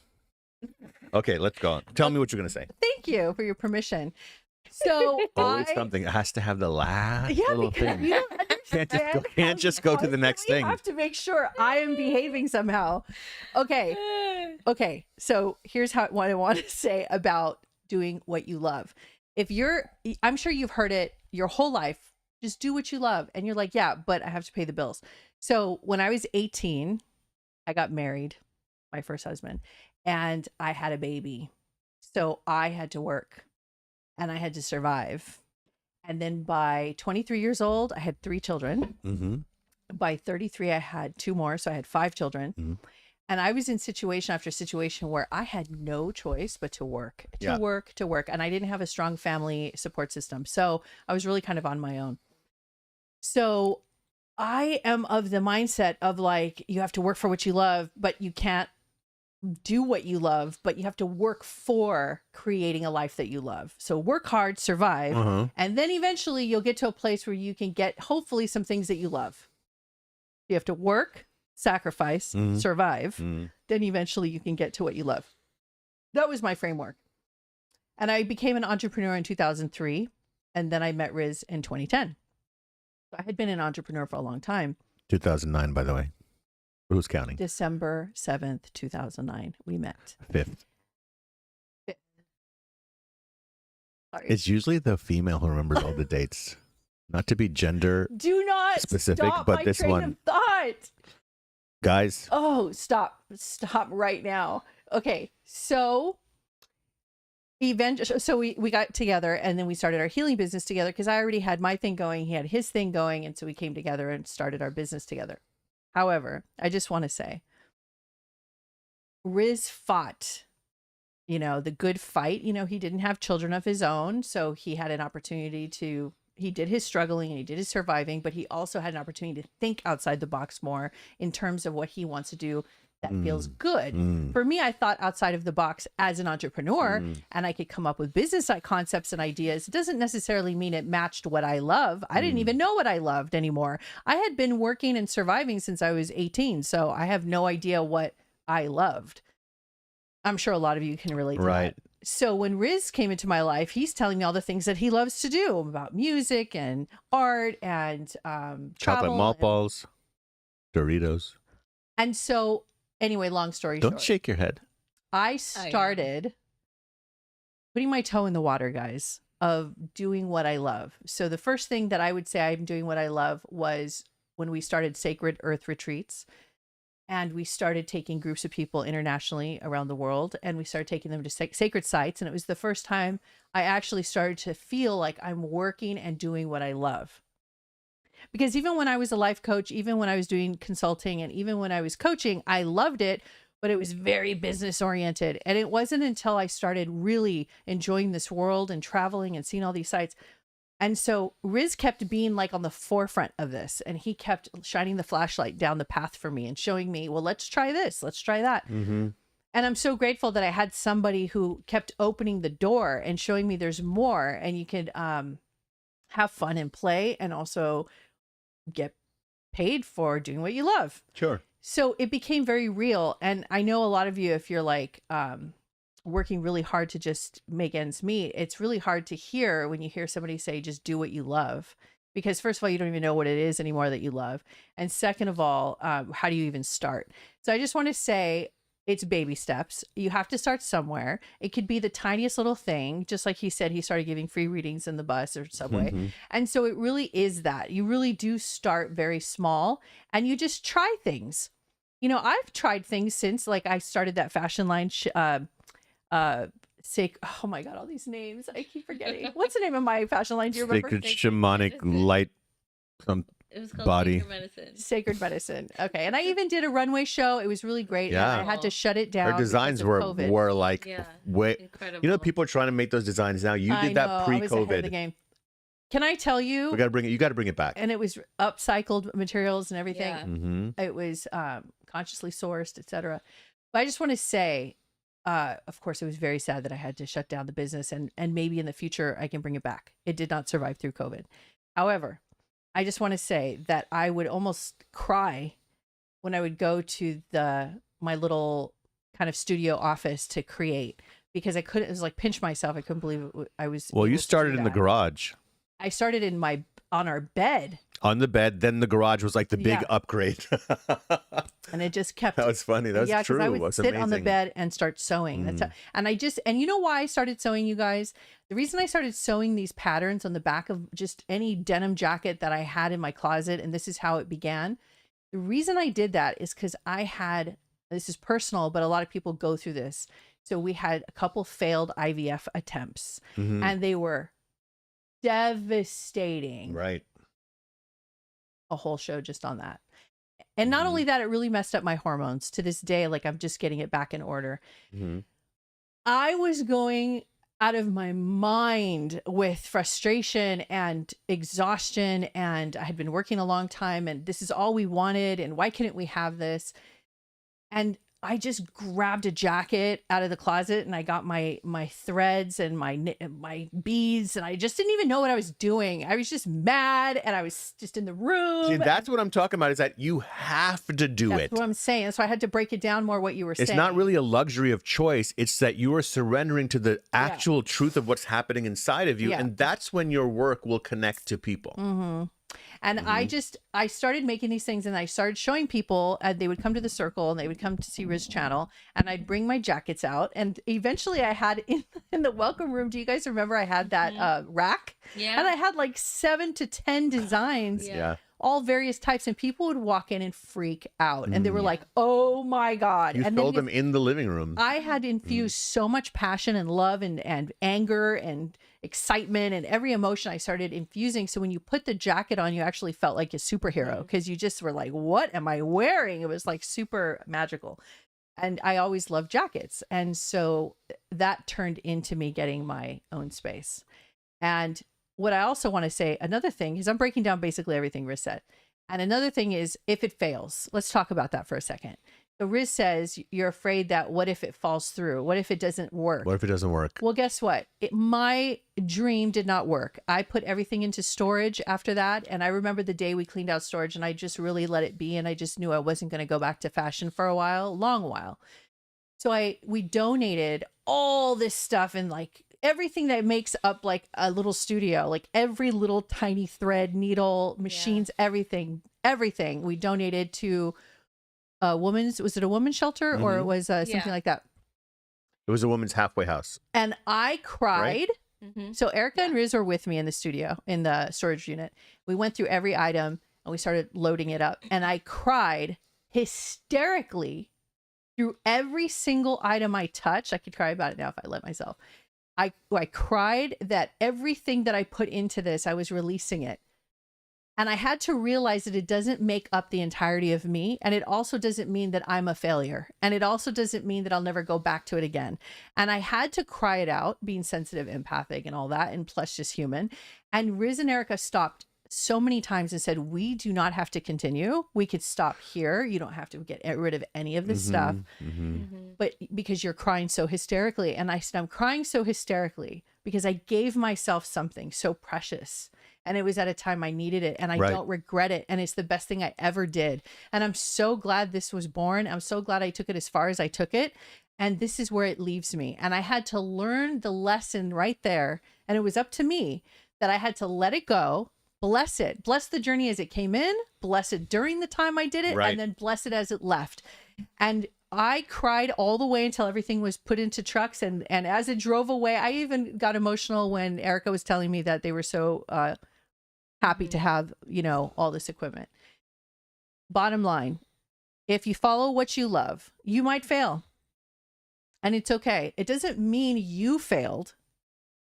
Okay, let's go on. Tell me what you're gonna say. Thank you for your permission. So Always something. It has to have the last yeah, little because thing. you don't understand. Can't just go to the next constantly thing. have to make sure I am behaving somehow. Okay. So here's what I want to say about doing what you love. I'm sure you've heard it your whole life. Just do what you love. And you're like, yeah, but I have to pay the bills. So when I was 18, I got married, my first husband, and I had a baby. So I had to work and I had to survive. And then by 23 years old, I had 3 children. Mm-hmm. By 33, I had 2 more. So I had 5 children. Mm-hmm. And I was in situation after situation where I had no choice but to work. And I didn't have a strong family support system. So I was really kind of on my own. So I am of the mindset of like, you have to work for what you love, but you can't do what you love, but you have to work for creating a life that you love. So work hard, survive, and then eventually you'll get to a place where you can get hopefully some things that you love. You have to work, sacrifice, survive, then eventually you can get to what you love. That was my framework. And I became an entrepreneur in 2003, and then I met Riz in 2010. I had been an entrepreneur for a long time. 2009, by the way. Who's counting? December 7th, 2009, we met. 5th. Sorry. It's usually the female who remembers all the dates. Not to be gender Do not specific, stop but my this train one. of thought. Guys. Oh, stop right now. Okay, so we got together and then we started our healing business together because I already had my thing going, he had his thing going, and so we came together and started our business together. However, I just want to say, Riz fought, the good fight. He didn't have children of his own, so he had an opportunity he did his struggling and he did his surviving, but he also had an opportunity to think outside the box more in terms of what he wants to do that feels good. For me, I thought outside of the box as an entrepreneur, and I could come up with business concepts and ideas. It doesn't necessarily mean it matched what I love. I didn't even know what I loved anymore. I had been working and surviving since I was 18, so I have no idea what I loved. I'm sure a lot of you can relate to that. So when Riz came into my life, he's telling me all the things that he loves to do about music and art and Chocolate travel malt balls, Doritos. And so anyway, long story short. Don't shake your head. I started putting my toe in the water, guys, of doing what I love. So the first thing that I would say I'm doing what I love was when we started Sacred Earth Retreats. And we started taking groups of people internationally around the world, and we started taking them to sacred sites. And it was the first time I actually started to feel like I'm working and doing what I love. Because even when I was a life coach, even when I was doing consulting, and even when I was coaching, I loved it, but it was very business oriented. And it wasn't until I started really enjoying this world and traveling and seeing all these sites. And so Riz kept being like on the forefront of this, and he kept shining the flashlight down the path for me and showing me, well, let's try this, let's try that. And I'm so grateful that I had somebody who kept opening the door and showing me there's more, and you could have fun and play and also get paid for doing what you love. Sure. So it became very real. And I know a lot of you, if you're like working really hard to just make ends meet, it's really hard to hear when you hear somebody say, just do what you love. Because first of all, you don't even know what it is anymore that you love. And second of all, how do you even start? So I just want to say it's baby steps. You have to start somewhere. It could be the tiniest little thing. Just like he said, he started giving free readings in the bus or subway. And so it really is that. You really do start very small and you just try things. I've tried things since, like, I started that fashion line, oh my God, all these names. I keep forgetting. What's the name of my fashion line? Do you remember? Sacred Shamanic Light It was called Body. Sacred Medicine. Sacred Medicine. Okay. And I even did a runway show. It was really great. Yeah. And I had to shut it down. Her designs because of COVID. were like way. Incredible. People are trying to make those designs now. You I did that know, I was ahead of the pre-COVID. game. Can I tell you? We got to bring it. You got to bring it back. And it was upcycled materials and everything. Yeah. It was consciously sourced, etc. But I just want to say, of course, it was very sad that I had to shut down the business, and maybe in the future I can bring it back. It did not survive through COVID. However, I just want to say that I would almost cry when I would go to my little kind of studio office to create because I couldn't. It was like pinch myself. I couldn't believe I was. Well, you able to do started in the that. garage. I started on our bed. On the bed, then the garage was like the big Yeah. upgrade. And it just kept. That was funny. That was yeah, true. I would That's sit on the amazing. bed and start sewing. That's and you know why I started sewing, you guys? The reason I started sewing these patterns on the back of just any denim jacket that I had in my closet, and this is how it began. The reason I did that is because I had, this is personal, but a lot of people go through this. So we had a couple failed IVF attempts, and they were devastating. Right. A whole show just on that. And not only that, it really messed up my hormones to this day. Like I'm just getting it back in order. I was going out of my mind with frustration and exhaustion. And I had been working a long time and this is all we wanted. And why couldn't we have this? And I just grabbed a jacket out of the closet and I got my threads and my beads and I just didn't even know what I was doing. I was just mad and I was just in the room. See, that's what I'm talking about, is that you have to do That's it. what I'm saying. So I had to break it down more what you were It's saying. not really a luxury of choice. It's that you are surrendering to the actual truth of what's happening inside of you. Yeah. And that's when your work will connect to people. And I started making these things and I started showing people, they would come to the circle and they would come to see Riz channel and I'd bring my jackets out. And eventually I had in the welcome room, do you guys remember I had that rack? Yeah. And I had like 7 to 10 designs, Yeah. all various types. And people would walk in and freak out. And they were like, oh my God. You and sold them in the living room. I had infused so much passion and love and anger and excitement and every emotion I started infusing. So when you put the jacket on, you actually felt like a superhero because you just were like, what am I wearing? It was like super magical. And I always loved jackets. And so that turned into me getting my own space. And what I also want to say, another thing is I'm breaking down basically everything Riz said. And another thing is if it fails, let's talk about that for a second. So Riz says you're afraid that what if it falls through? What if it doesn't work? What if it doesn't work? Well, guess what? My dream did not work. I put everything into storage after that. And I remember the day we cleaned out storage and I just really let it be. And I just knew I wasn't going to go back to fashion for a while, long while. So we donated all this stuff and like everything that makes up like a little studio, like every little tiny thread, needle, machines, everything we donated to was it a woman's shelter or it was something like that? It was a woman's halfway house. And I cried. Mhm. So Erica and Riz were with me in the studio, in the storage unit. We went through every item and we started loading it up. And I cried hysterically through every single item I touched. I could cry about it now if I let myself. I cried that everything that I put into this, I was releasing it. And I had to realize that it doesn't make up the entirety of me. And it also doesn't mean that I'm a failure. And it also doesn't mean that I'll never go back to it again. And I had to cry it out, being sensitive, empathic, and all that, and plus just human. And Riz and Erica stopped so many times and said, we do not have to continue. We could stop here. You don't have to get rid of any of this stuff. But because you're crying so hysterically. And I said, I'm crying so hysterically because I gave myself something so precious. And it was at a time I needed it and I don't regret it. And it's the best thing I ever did. And I'm so glad this was born. I'm so glad I took it as far as I took it. And this is where it leaves me. And I had to learn the lesson right there. And it was up to me that I had to let it go, bless it, bless the journey as it came in, bless it during the time I did it, and then bless it as it left. And I cried all the way until everything was put into trucks. And as it drove away, I even got emotional when Erica was telling me that they were so happy to have, all this equipment. Bottom line, if you follow what you love, you might fail. And it's okay. It doesn't mean you failed.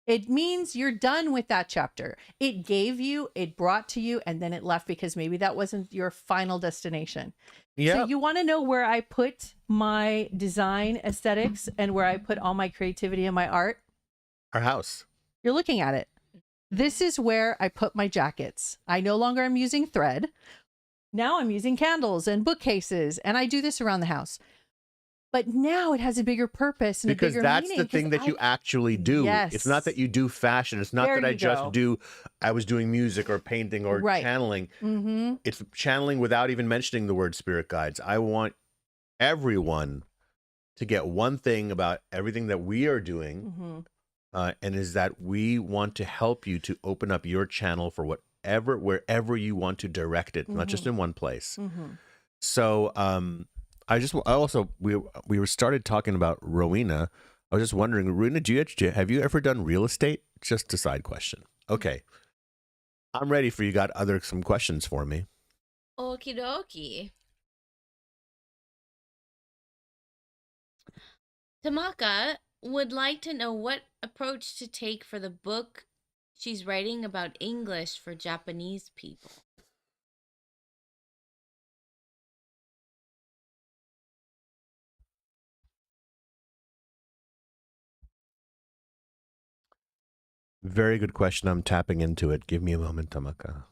It means you're done with that chapter. It gave you, it brought to you, and then it left because maybe that wasn't your final destination. Yeah. So you want to know where I put my design aesthetics and where I put all my creativity and my art? Our house. You're looking at it. This is where I put my jackets. I no longer am using thread. Now I'm using candles and bookcases, and I do this around the house. But now it has a bigger purpose and Because a bigger that's meaning. the thing that you actually do. Yes. It's not that you do fashion. It's not There that I you just go. I was doing music or painting or channeling. Mm-hmm. It's channeling without even mentioning the word spirit guides. I want everyone to get one thing about everything that we are doing, and is that we want to help you to open up your channel for wherever you want to direct it, not just in one place. So we were started talking about Rowena. I was just wondering, Rowena, have you ever done real estate? Just a side question. Okay. I'm ready for you. Got some questions for me. Okie dokie. Tamaka would like to know what approach to take for the book she's writing about English for Japanese people. Very good question. I'm tapping into it. Give me a moment, Tamaka.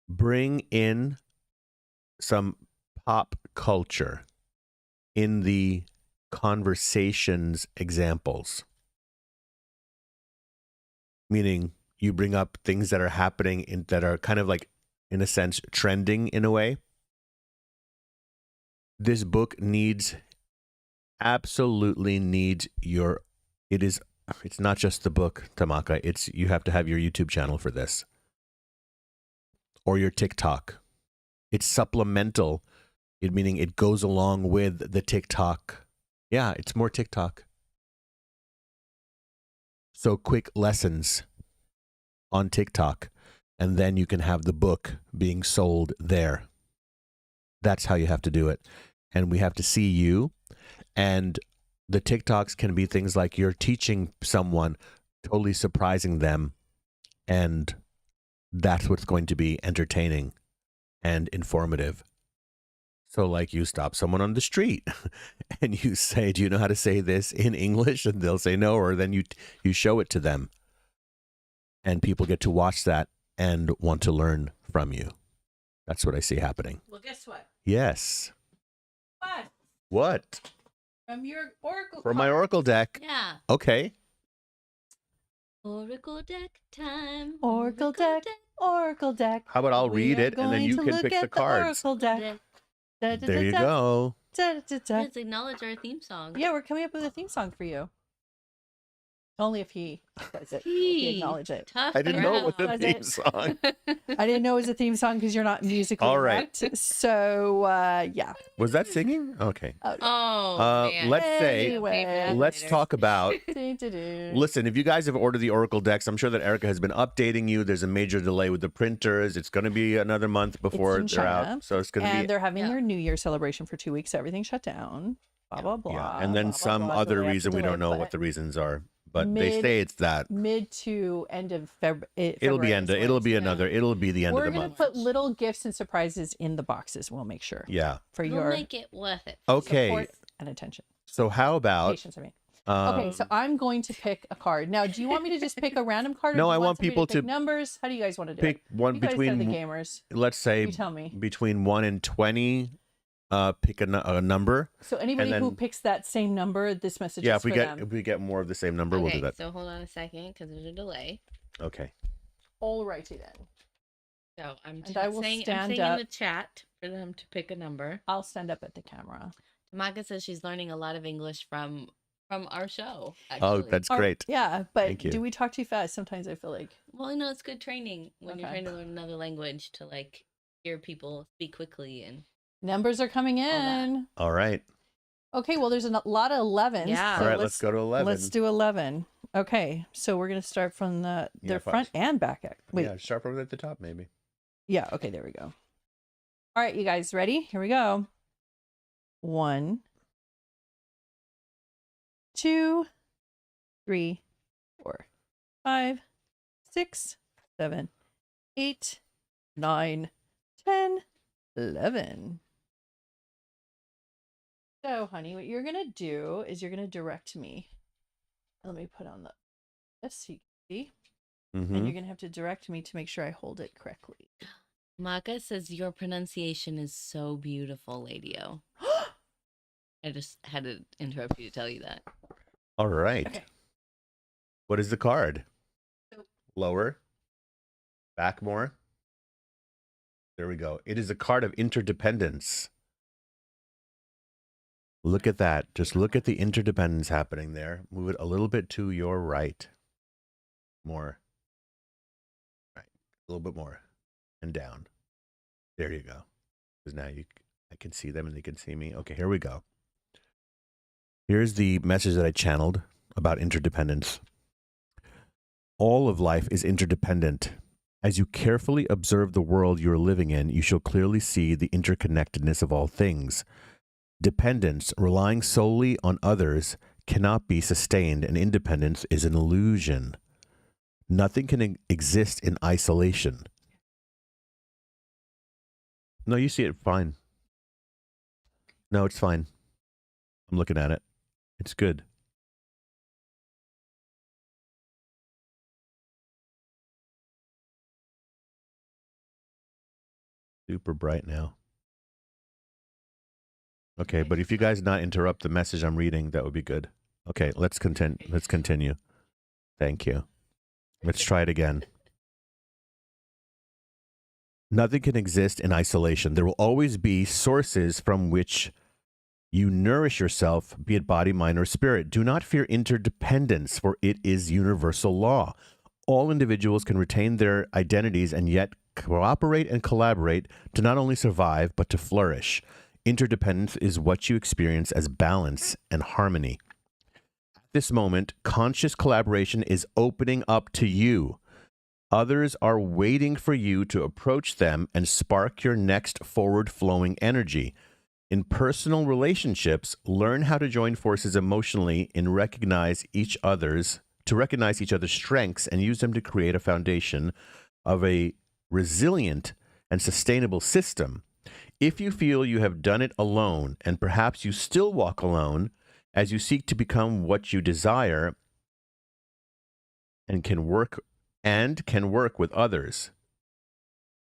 Bring in some pop culture in the conversations examples. Meaning you bring up things that are happening that are kind of like, in a sense, trending in a way. This book absolutely needs it's not just the book, Tamaka. You have to have your YouTube channel for this. Or your TikTok. It's supplemental, meaning it goes along with the TikTok. Yeah, it's more TikTok. So quick lessons on TikTok, and then you can have the book being sold there. That's how you have to do it. And we have to see you. And the TikToks can be things like you're teaching someone, totally surprising them, and that's what's going to be entertaining and informative. So like you stop someone on the street and you say, do you know how to say this in English? And they'll say no, or then you show it to them. And people get to watch that and want to learn from you. That's what I see happening. Well, guess what? Yes. What? From your oracle From my oracle deck. Yeah. Okay. Oracle deck time. Oracle deck. Oracle deck. How about I'll read it and then you can pick the cards. Oracle deck. There you go. Let's acknowledge our theme song. Yeah, we're coming up with a theme song for you. Only if he does it. If He. you acknowledge it. Tough I didn't know it was a crowd. theme song. I didn't know it was a theme song because you're not musically All right. correct. So, yeah. Was that singing? Okay. Oh, man. Let's say, Anyway. let's talk about, Listen. listen, if you guys have ordered the Oracle decks, I'm sure that Erica has been updating you. There's a major delay with the printers. It's going to be another month before It's in they're China, out. So it's going to And be, they're having Yeah. their New Year celebration for 2 weeks. So everything's shut down. Blah, blah, blah. yeah. And then blah, blah, some blah, other delay after reason we delay, don't know but what the reasons are, but they mid- say it's that. Mid to end of February. It'll be it'll be another, it'll be the end We're of the going to month. put little gifts and surprises in the boxes. We'll make sure. Yeah. For We'll your make it worth it. Okay. support and attention. So how about, Patience, I mean. Okay, so I'm going to pick a card. Now, do you want me to just pick a random card? Or No, do you I want somebody people pick to numbers. How do you guys want to do pick it? one You guys are the between, gamers. let's say, You tell me. between 1 and 20, pick a number. So anybody who then- picks that same number, this message Yeah, is if for them. we get more of the same number, we'll do Okay, that. so hold on a second because there's a delay. Okay. Alrighty then. So I'm And I will saying stand in up. the chat for them to pick a number. I'll stand up at the camera. Tamaka says she's learning a lot of English from our show. Oh, Actually. that's great. Yeah, but Thank you. do we talk too fast? Sometimes I feel like. Well, it's good training when you're Okay. trying to learn another language to like hear people speak quickly and Numbers are coming that. in. All right. Okay, well, there's a lot of 11s. Yeah. All right, let's go to 11. Let's do 11. Okay, so we're going to start from the Yeah, front and back. Wait, Yeah, sharp over at the top, maybe. yeah, okay, there we go. All right, you guys ready? Here we go. 1, 2, 3, 4, 5, 6, 7, 8, 9, 10, 11. So, honey, what you're going to do is you're going to direct me. Let me put on this so you can see. And Mm-hmm. you're going to have to direct me to make sure I hold it correctly. Maka says your pronunciation is so beautiful, Lady-O. I just had to interrupt you to tell you that. All right. Okay. What is the card? Lower. Back more. There we go. It is a card of interdependence. Look at that. Just look at the interdependence happening there. Move it a little bit to your right. More. Right. A little bit more. And down. There you go. Because now I can see them and they can see me. Okay, here we go. Here's the message that I channeled about interdependence. All of life is interdependent. As you carefully observe the world you are living in, you shall clearly see the interconnectedness of all things. Dependence, relying solely on others, cannot be sustained, and independence is an illusion. Nothing can exist in isolation. No, you see it fine. No, it's fine. I'm looking at it. It's good. Super bright now. Okay, but if you guys not interrupt the message I'm reading, that would be good. Okay, let's continue. Thank you. Let's try it again. Nothing can exist in isolation. There will always be sources from which you nourish yourself, be it body, mind, or spirit. Do not fear interdependence, for it is universal law. All individuals can retain their identities and yet cooperate and collaborate to not only survive, but to flourish. Interdependence is what you experience as balance and harmony. At this moment, conscious collaboration is opening up to you. Others are waiting for you to approach them and spark your next forward-flowing energy. In personal relationships, learn how to join forces emotionally and recognize each other's strengths and use them to create a foundation of a resilient and sustainable system. If you feel you have done it alone, and perhaps you still walk alone as you seek to become what you desire and can work with others,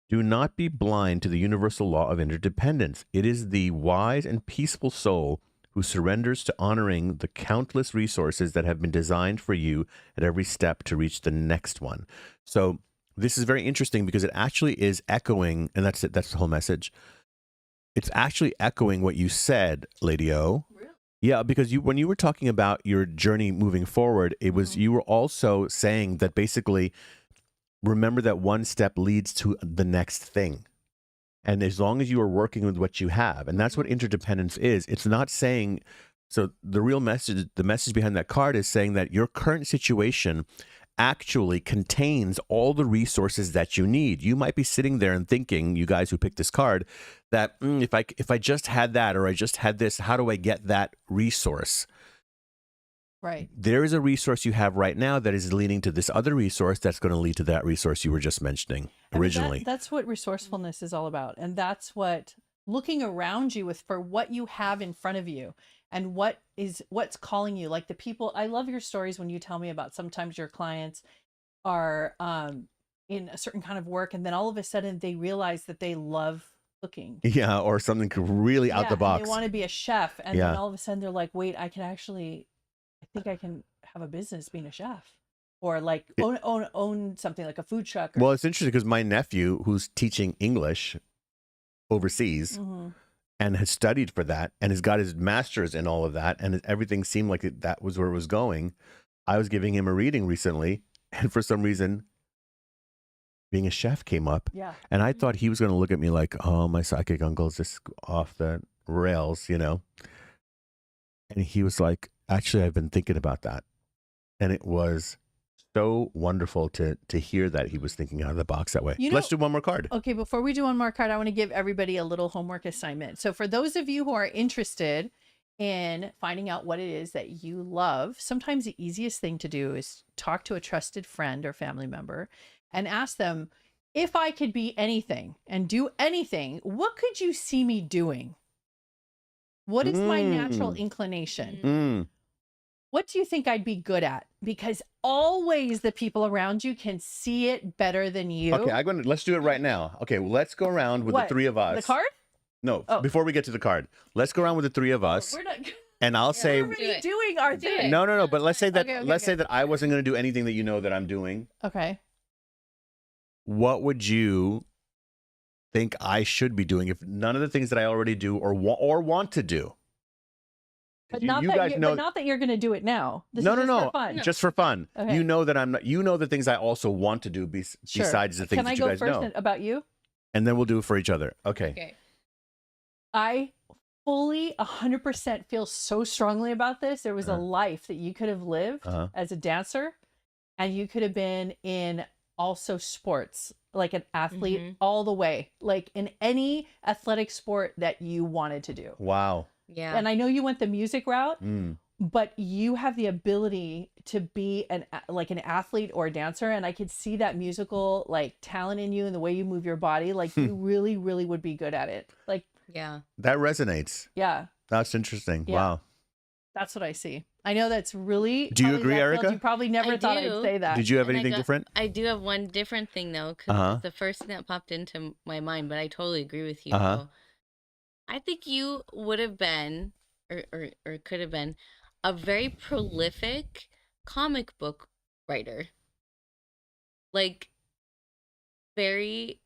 do not be blind to the universal law of interdependence. It is the wise and peaceful soul who surrenders to honoring the countless resources that have been designed for you at every step to reach the next one. So this is very interesting because it actually is echoing, and that's it, that's the whole message. It's actually echoing what you said, Lady O. Really? Yeah, because when you were talking about your journey moving forward, it was you were also saying that basically remember that one step leads to the next thing. And as long as you are working with what you have, and that's what interdependence is, it's not saying, so the real message, the message behind that card is saying that your current situation actually contains all the resources that you need. You might be sitting there and thinking, you guys who picked this card, that if I just had that, or I just had this, how do I get that resource? Right. There is a resource you have right now that is leading to this other resource that's going to lead to that resource you were just mentioning originally. That's what resourcefulness is all about. And that's what looking around you for what you have in front of you and what's calling you. Like the people, I love your stories when you tell me about sometimes your clients are in a certain kind of work, and then all of a sudden they realize that they love cooking. Yeah, or something really out the box. They want to be a chef, and then all of a sudden they're like, wait, I think I can have a business being a chef, or like own something like a food truck. Well, it's interesting because my nephew, who's teaching English overseas and has studied for that and has got his master's in all of that, and everything seemed like that was where it was going. I was giving him a reading recently, and for some reason, being a chef came up. Yeah. And I thought he was going to look at me like, oh, my psychic uncle's just off the rails, you know? And he was like, actually, I've been thinking about that. And it was so wonderful to hear that he was thinking out of the box that way. Let's do one more card. Okay, before we do one more card, I want to give everybody a little homework assignment. So for those of you who are interested in finding out what it is that you love, sometimes the easiest thing to do is talk to a trusted friend or family member and ask them, if I could be anything and do anything, what could you see me doing? What is my natural inclination? What do you think I'd be good at? Because always the people around you can see it better than you. Okay, let's do it right now. Okay, well, let's go around with the three of us. The card? No, before we get to the card, let's go around with the three of us. We're not. And I'll say, We're already doing our thing. no. But let's say that Okay. say that I wasn't going to do anything that you know that I'm doing. Okay. What would you think I should be doing if none of the things that I already do or want to do? But not that you're going to do it now. This is just for fun. Just for fun. Okay. You know that I'm not. You know the things I also want to do besides the things that you guys know. Can I go first about you? And then we'll do it for each other. Okay. I fully 100% feel so strongly about this. There was a life that you could have lived as a dancer, and you could have been in also sports, like an athlete all the way, like in any athletic sport that you wanted to do. Wow. Yeah. And I know you went the music route, but you have the ability to be an athlete or a dancer, and I could see that musical like talent in you and the way you move your body. Like you really, really would be good at it. Like that resonates. Yeah, that's interesting. Yeah. Wow, that's what I see. I know that's really. Do you agree, Erica? You probably never thought I'd say that. Did you have anything different? I do have one different thing though, because it's the first thing that popped into my mind. But I totally agree with you. I think you would have been, or could have been, a very prolific comic book writer. Like, very,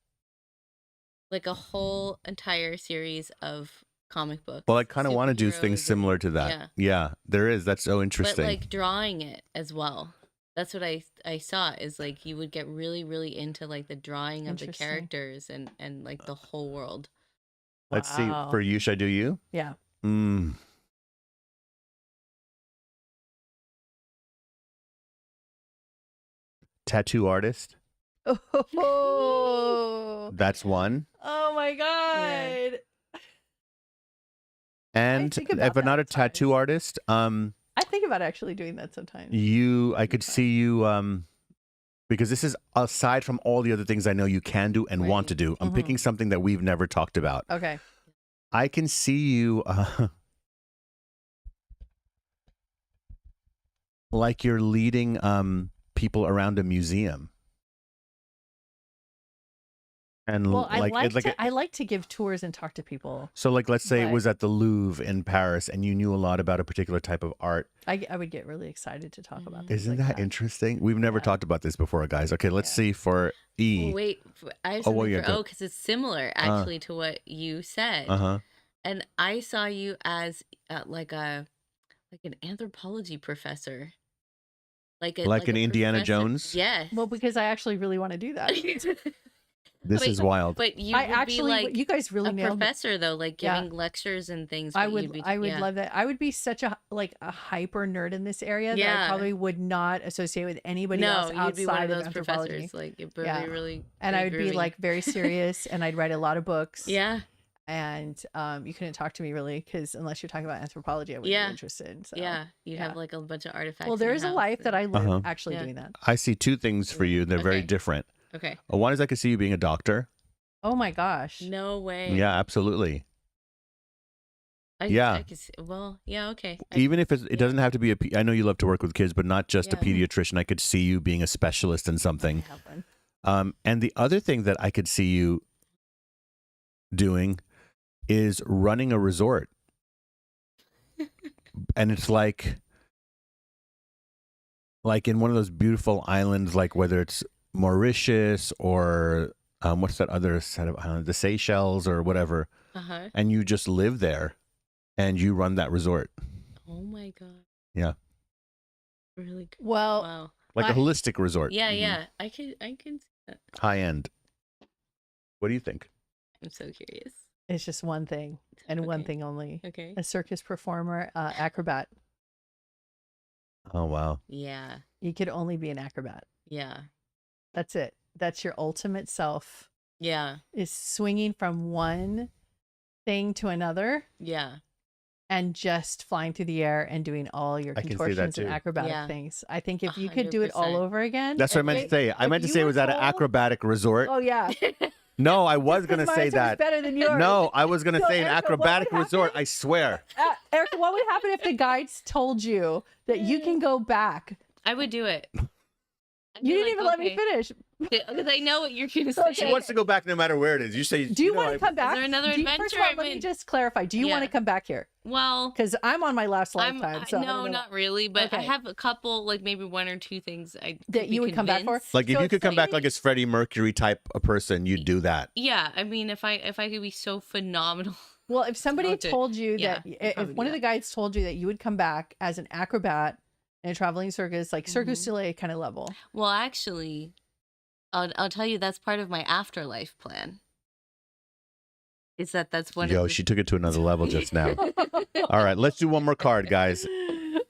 like a whole entire series of comic books. Well, I kind of want to do things similar to that. Yeah, there is. That's so interesting. But like drawing it as well. That's what I saw is like you would get really, really into like the drawing of the characters and like the whole world. Let's see. For you, should I do you? Yeah. Tattoo artist. Oh. That's one. Oh my God. And if I'm not a tattoo artist, I think about actually doing that sometimes. I could see you, because this is aside from all the other things I know you can do and want to do. I'm picking something that we've never talked about. Okay. I can see you like you're leading people around a museum. And I like to give tours and talk to people. So like, let's say it was at the Louvre in Paris and you knew a lot about a particular type of art. I would get really excited to talk about this. Isn't that interesting? We've never talked about this before, guys. Okay, let's see for E. Wait, I have something because it's similar actually to what you said. And I saw you as like an anthropology professor. Like an Indiana Jones? Yes. Well, because I actually really want to do that. This is wild. But you would be like you guys really a professor though, like giving lectures and things. I would love that. I would be such a hyper nerd in this area that I probably would not associate with anybody else outside you'd be one of those anthropology. professors. Like it would be really and I would be like very serious, and I'd write a lot of books. Yeah. And you couldn't talk to me really because unless you're talking about anthropology, I wouldn't be interested. So, you have like a bunch of artifacts. Well, there is a life that I live actually doing that. I see two things for you. They're very different. Okay. One is I could see you being a doctor. Oh my gosh. No way. Yeah, absolutely. I could see, well, yeah, okay. Even if it doesn't have to be I know you love to work with kids, but not just a pediatrician. I could see you being a specialist in something. And the other thing that I could see you doing is running a resort. And it's like in one of those beautiful islands, like whether it's Mauritius or what's that other set of islands, the Seychelles or whatever, and you just live there and you run that resort. Oh my God. Yeah. Really good. Well, wow. Like a holistic resort. Yeah. I can see that. High end. What do you think? I'm so curious. It's just one thing and one thing only. Okay. A circus performer, acrobat. Oh, wow. Yeah. You could only be an acrobat. Yeah. That's it. That's your ultimate self. Yeah. Is swinging from one thing to another. Yeah. And just flying through the air and doing all your contortions and acrobatic things. I think if you could do it all over again. That's what I meant to say. I meant to say it was at an acrobatic resort. Oh, yeah. No, I was going to say that. Better than yours. No, I was going to say an acrobatic resort. I swear. Erica, what would happen if the guides told you that you can go back? I would do it. You didn't even let me finish. Because I know what you're going to So say. She wants to go back no matter where it is. You say, Do you want to come back? Is there another First adventure? of all, I let me mean- just clarify. Do you want to Yeah. come back here? Well, Because I'm on my last lifetime. So I no, don't know not really. But I Okay. have a couple, like maybe one or two things I that could be you would come back for. convinced. like if So you it's could come back slightly- like as Freddie Mercury type a person, you'd do that. Yeah, I mean, if I could be so phenomenal. Well, if somebody Okay. told you Yeah, that, I'd if probably one do of the that. guides told you that you would come back as an acrobat in a traveling circus, like Circus Mhm. du Soleil kind of level. Well, actually, I'll tell you that's part of my afterlife plan. Is that's one Yo, of the... she took it to another level just now. All right, let's do one more card, guys.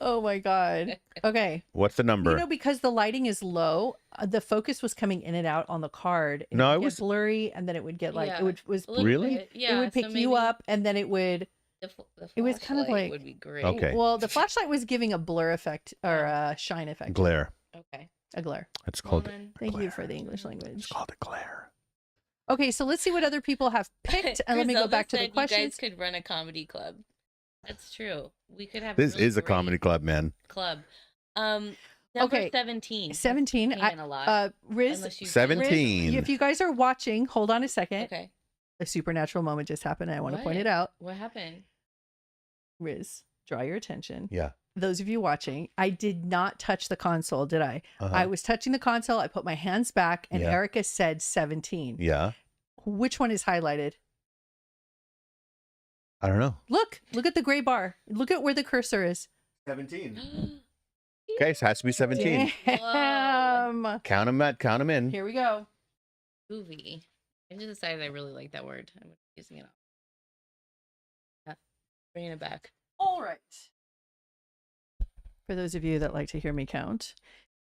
Oh my God. Okay. What's the number? You know, because the lighting is low, the focus was coming in and out on the card. No, would it get was- blurry, and then it would get like Yeah, it would was a little Really? bit. Yeah, it would pick so you maybe up, and then it would. The It was kind of flashlight like- would be great. Okay. Well, the flashlight was giving a blur effect or a shine effect. Glare. Okay. A glare. It's Well, called. then- Thank you for the English language. It's called a glare. Okay, so let's see what other people have picked, and let me go Griselda back to the said questions. You guys could run a comedy club. That's true. We could have. This really is a great comedy club, man. club. Number Okay, 17. 17. Came in a lot. Riz, Unless you- 17. Riz, if you guys are watching, hold on a second. Okay. A supernatural moment just happened. And I want to point What? it out. What happened? Riz, draw your attention. Yeah. Those of you watching, I did not touch the console, did I? Uh-huh. I was touching the console. I put my hands back, and Yeah. Erica said 17. Yeah. Which one is highlighted? I don't know. Look at the gray bar. Look at where the cursor is. 17. Okay, so it has to be 17. Damn. Count them in. Here we go. Movie. I just decided I really like that word. I'm using it. Yeah. Bringing it back. All right. For those of you that like to hear me count,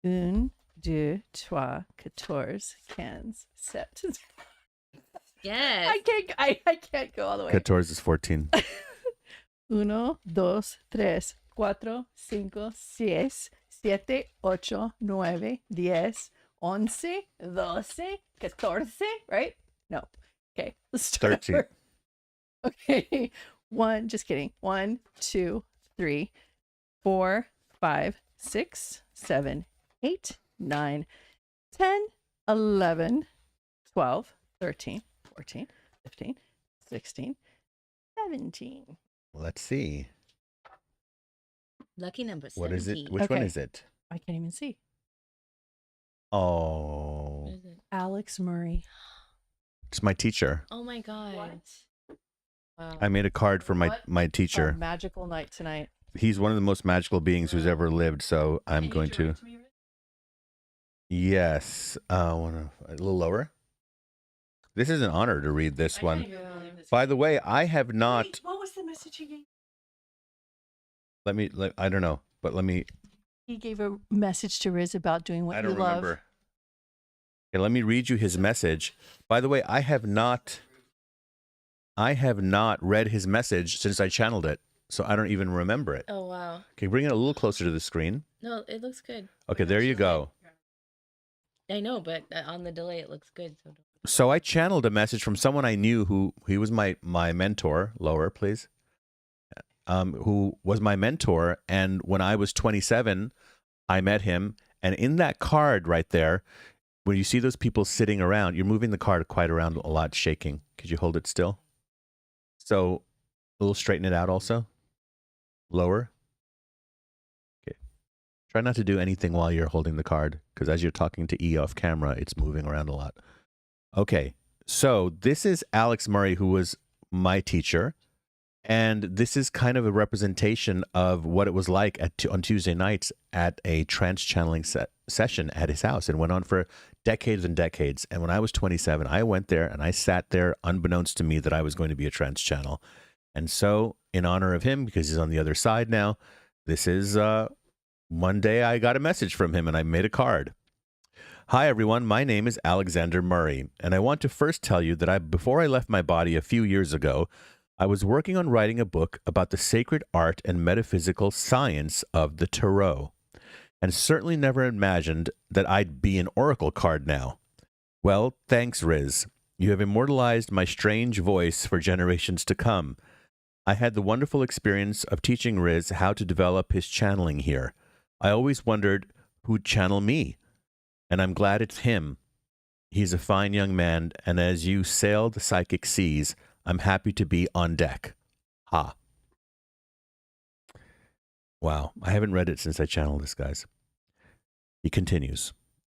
1, 2, 3, 14, 15, 17. Yes. I can't go all the way. 14 is 14. 1, 2, 3, 4, 5, 6, 7, 8, 9, 10, 11, 12, 14, right? No. Okay, let's start 13. over. Okay, just kidding. 1, 2, 3, 4, 5, 6, 7, 8, 9, 10, 11, 12, 13, 14, 15, 16, 17. Let's see. Lucky number 17. What is it? Which one Okay. is it? I can't even see. Oh, What is it? Alex Murray. it's my teacher. Oh my god. Wow. I made a card for What my A teacher. magical night tonight. He's one of the most magical beings who's ever lived, so I'm going to. Yes. A little lower. This is an honor to read this one. By the way, I have not. Wait, what was the message he gave? I don't know, but let me. He gave a message to Riz about doing what I you don't love. remember. Okay, let me read you his message. By the way, I have not read his message since I channeled it, so I don't even remember it. Oh wow. Okay, bring it a little closer to the screen. No, it looks good. Okay, there you go. I know, but on the delay it looks good. So So I channeled a message from someone I knew who he was my mentor. Lower, please. Who was my mentor, and when I was 27, I met him, and in that card right there, when you see those people sitting around, you're moving the card quite around a lot, shaking. Could you hold it still? So a little straighten it out also. Lower. Okay. Try not to do anything while you're holding the card, because as you're talking to E off camera, it's moving around a lot. Okay, so this is Alex Murray, who was my teacher, and this is kind of a representation of what it was like on Tuesday nights at a trance channeling session at his house. It went on for decades and decades, and when I was 27, I went there and I sat there unbeknownst to me that I was going to be a trance channel. And so, in honor of him, because he's on the other side now, this is one day I got a message from him and I made a card. Hi, everyone. My name is Alexander Murray, and I want to first tell you that before I left my body a few years ago, I was working on writing a book about the sacred art and metaphysical science of the tarot, and certainly never imagined that I'd be an oracle card now. Well, thanks, Riz. You have immortalized my strange voice for generations to come. I had the wonderful experience of teaching Riz how to develop his channeling here. I always wondered who'd channel me. and I'm glad it's him. He's a fine young man, and as you sail the psychic seas, I'm happy to be on deck. Ha. Wow, I haven't read it since I channeled this, guys. He continues.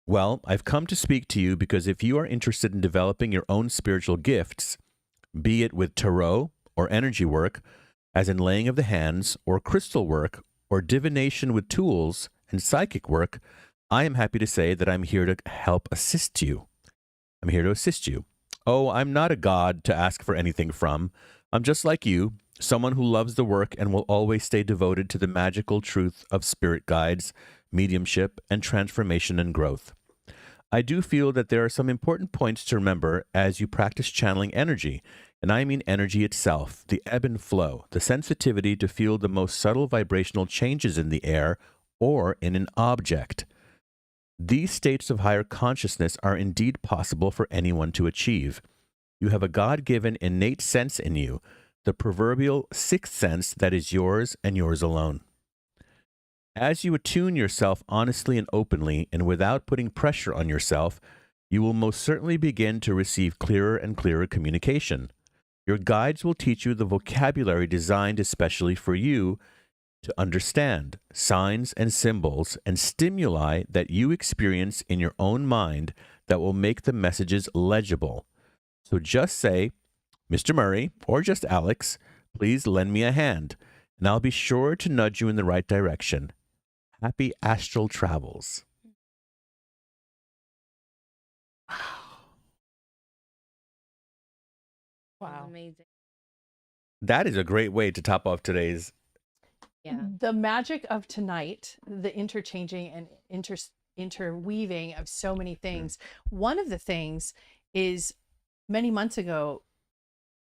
Well, I've come to speak to you because if you are interested in developing your own spiritual gifts, be it with tarot or energy work, as in laying of the hands, or crystal work, or divination with tools and psychic work, I am happy to say that I'm here to help assist you. I'm here to assist you. Oh, I'm not a god to ask for anything from. I'm just like you, someone who loves the work and will always stay devoted to the magical truth of spirit guides, mediumship, and transformation and growth. I do feel that there are some important points to remember as you practice channeling energy, and I mean energy itself, the ebb and flow, the sensitivity to feel the most subtle vibrational changes in the air or in an object. These states of higher consciousness are indeed possible for anyone to achieve. You have a God-given innate sense in you, the proverbial sixth sense that is yours and yours alone. As you attune yourself honestly and openly and without putting pressure on yourself, you will most certainly begin to receive clearer and clearer communication. Your guides will teach you the vocabulary designed especially for you to understand, signs and symbols and stimuli that you experience in your own mind that will make the messages legible. So just say, Mr. Murray, or just Alex, please lend me a hand, and I'll be sure to nudge you in the right direction. Happy astral travels. Wow. Amazing. That is a great way to top off today's. Yeah. The magic of tonight, the interchanging and interweaving of so many things. One of the things is many months ago,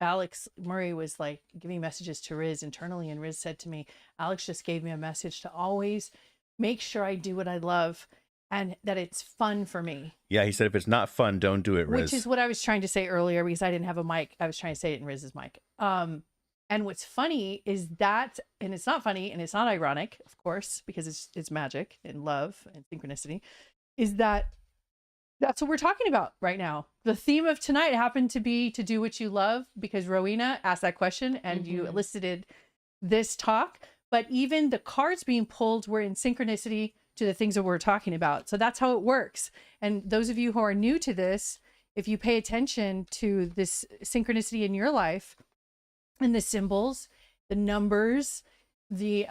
Alex Murray was like giving messages to Riz internally, and Riz said to me, Alex just gave me a message to always make sure I do what I love and that it's fun for me. Yeah, he said if it's not fun, don't do it, Riz. Which is what I was trying to say earlier because I didn't have a mic. I was trying to say it in Riz's mic. And what's funny is that, and it's not funny and it's not ironic, of course, because it's magic and love and synchronicity, is that that's what we're talking about right now. The theme of tonight happened to be to do what you love because Rowena asked that question and you elicited this talk. But even the cards being pulled were in synchronicity to the things that we're talking about. So that's how it works. And those of you who are new to this, if you pay attention to this synchronicity in your life and the symbols, the numbers, the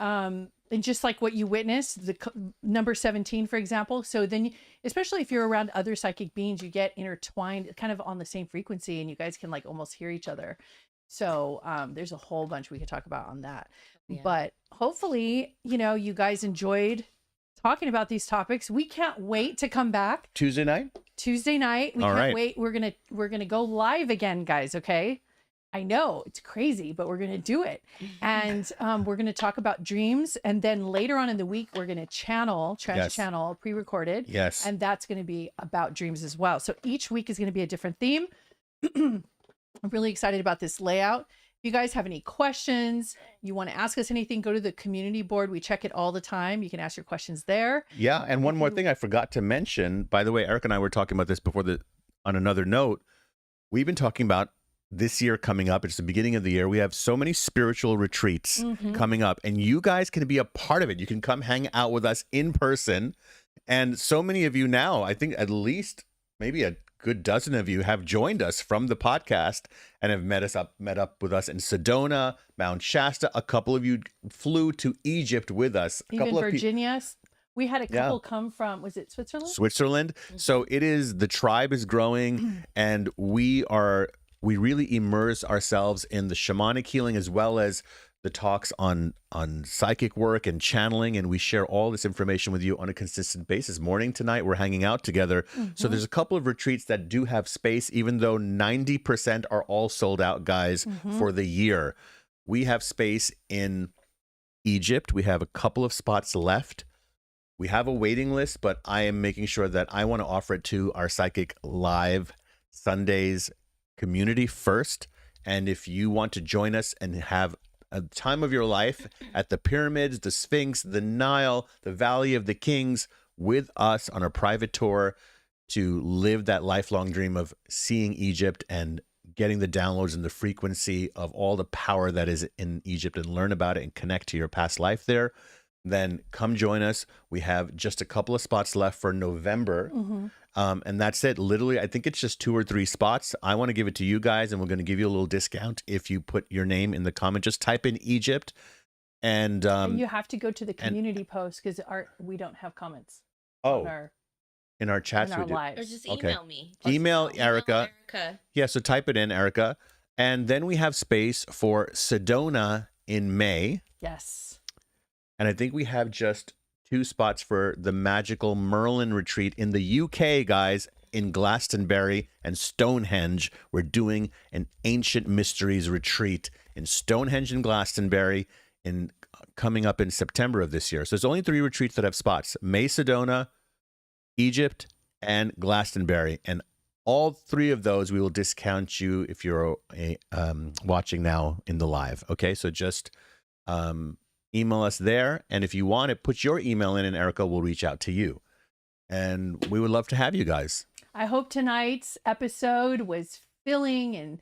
and just like what you witnessed, the number 17, for example. So then, especially if you're around other psychic beings, you get intertwined kind of on the same frequency and you guys can like almost hear each other. So there's a whole bunch we could talk about on that. Yeah. But hopefully, you know, you guys enjoyed talking about these topics. We can't wait to come back. Tuesday night? Tuesday night. We can't wait. We're gonna go live again, guys, okay? I know it's crazy, but we're going to do it. And we're going to talk about dreams. And then later on in the week, we're going to Trance Channel pre-recorded. Yes. And that's going to be about dreams as well. So each week is going to be a different theme. I'm really excited about this layout. If you guys have any questions, you want to ask us anything, go to the community board. We check it all the time. You can ask your questions there. Yeah. And one more thing I forgot to mention, by the way, Eric and I were talking about this before on another note. We've been talking about this year coming up. It's the beginning of the year. We have so many spiritual retreats coming up, and you guys can be a part of it. You can come hang out with us in person. And so many of you now, I think at least maybe a good dozen of you have joined us from the podcast and have met up with us in Sedona, Mount Shasta. A couple of you flew to Egypt with us. Even Virginia. We had a couple come from, was it Switzerland? Switzerland. So it is, the tribe is growing, and we really immerse ourselves in the shamanic healing as well as the talks on psychic work and channeling, and we share all this information with you on a consistent basis. Morning to night, we're hanging out together. So there's a couple of retreats that do have space, even though 90% are all sold out, guys, for the year. We have space in Egypt. We have a couple of spots left. We have a waiting list, but I am making sure that I want to offer it to our Psychic Live Sundays community first. And if you want to join us and have a time of your life at the pyramids, the Sphinx, the Nile, the Valley of the Kings, with us on a private tour to live that lifelong dream of seeing Egypt and getting the downloads and the frequency of all the power that is in Egypt and learn about it and connect to your past life there, then come join us. We have just a couple of spots left for November. And that's it. Literally, I think it's just 2 or 3 spots. I want to give it to you guys, and we're going to give you a little discount if you put your name in the comment. Just type in Egypt. And you have to go to the community post because we don't have comments. Oh, on our, in our chats, in our we do. lives. Or just email me. Email Erica. Erica. Yeah, so type it in, Erica. And then we have space for Sedona in May. Yes. And I think we have just 2 spots for the Magical Merlin Retreat in the UK, guys, in Glastonbury and Stonehenge. We're doing an Ancient Mysteries Retreat in Stonehenge and Glastonbury coming up in September of this year. So there's only 3 retreats that have spots: May, Sedona, Egypt, and Glastonbury. And all 3 of those we will discount you if you're watching now in the live. Okay, so just email us there, and if you want it, put your email in and Erica will reach out to you, and we would love to have you guys. I hope tonight's episode was filling and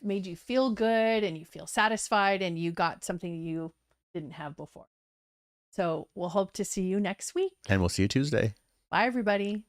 made you feel good and you feel satisfied and you got something you didn't have before. So we'll hope to see you next week. And we'll see you Tuesday. Bye, everybody.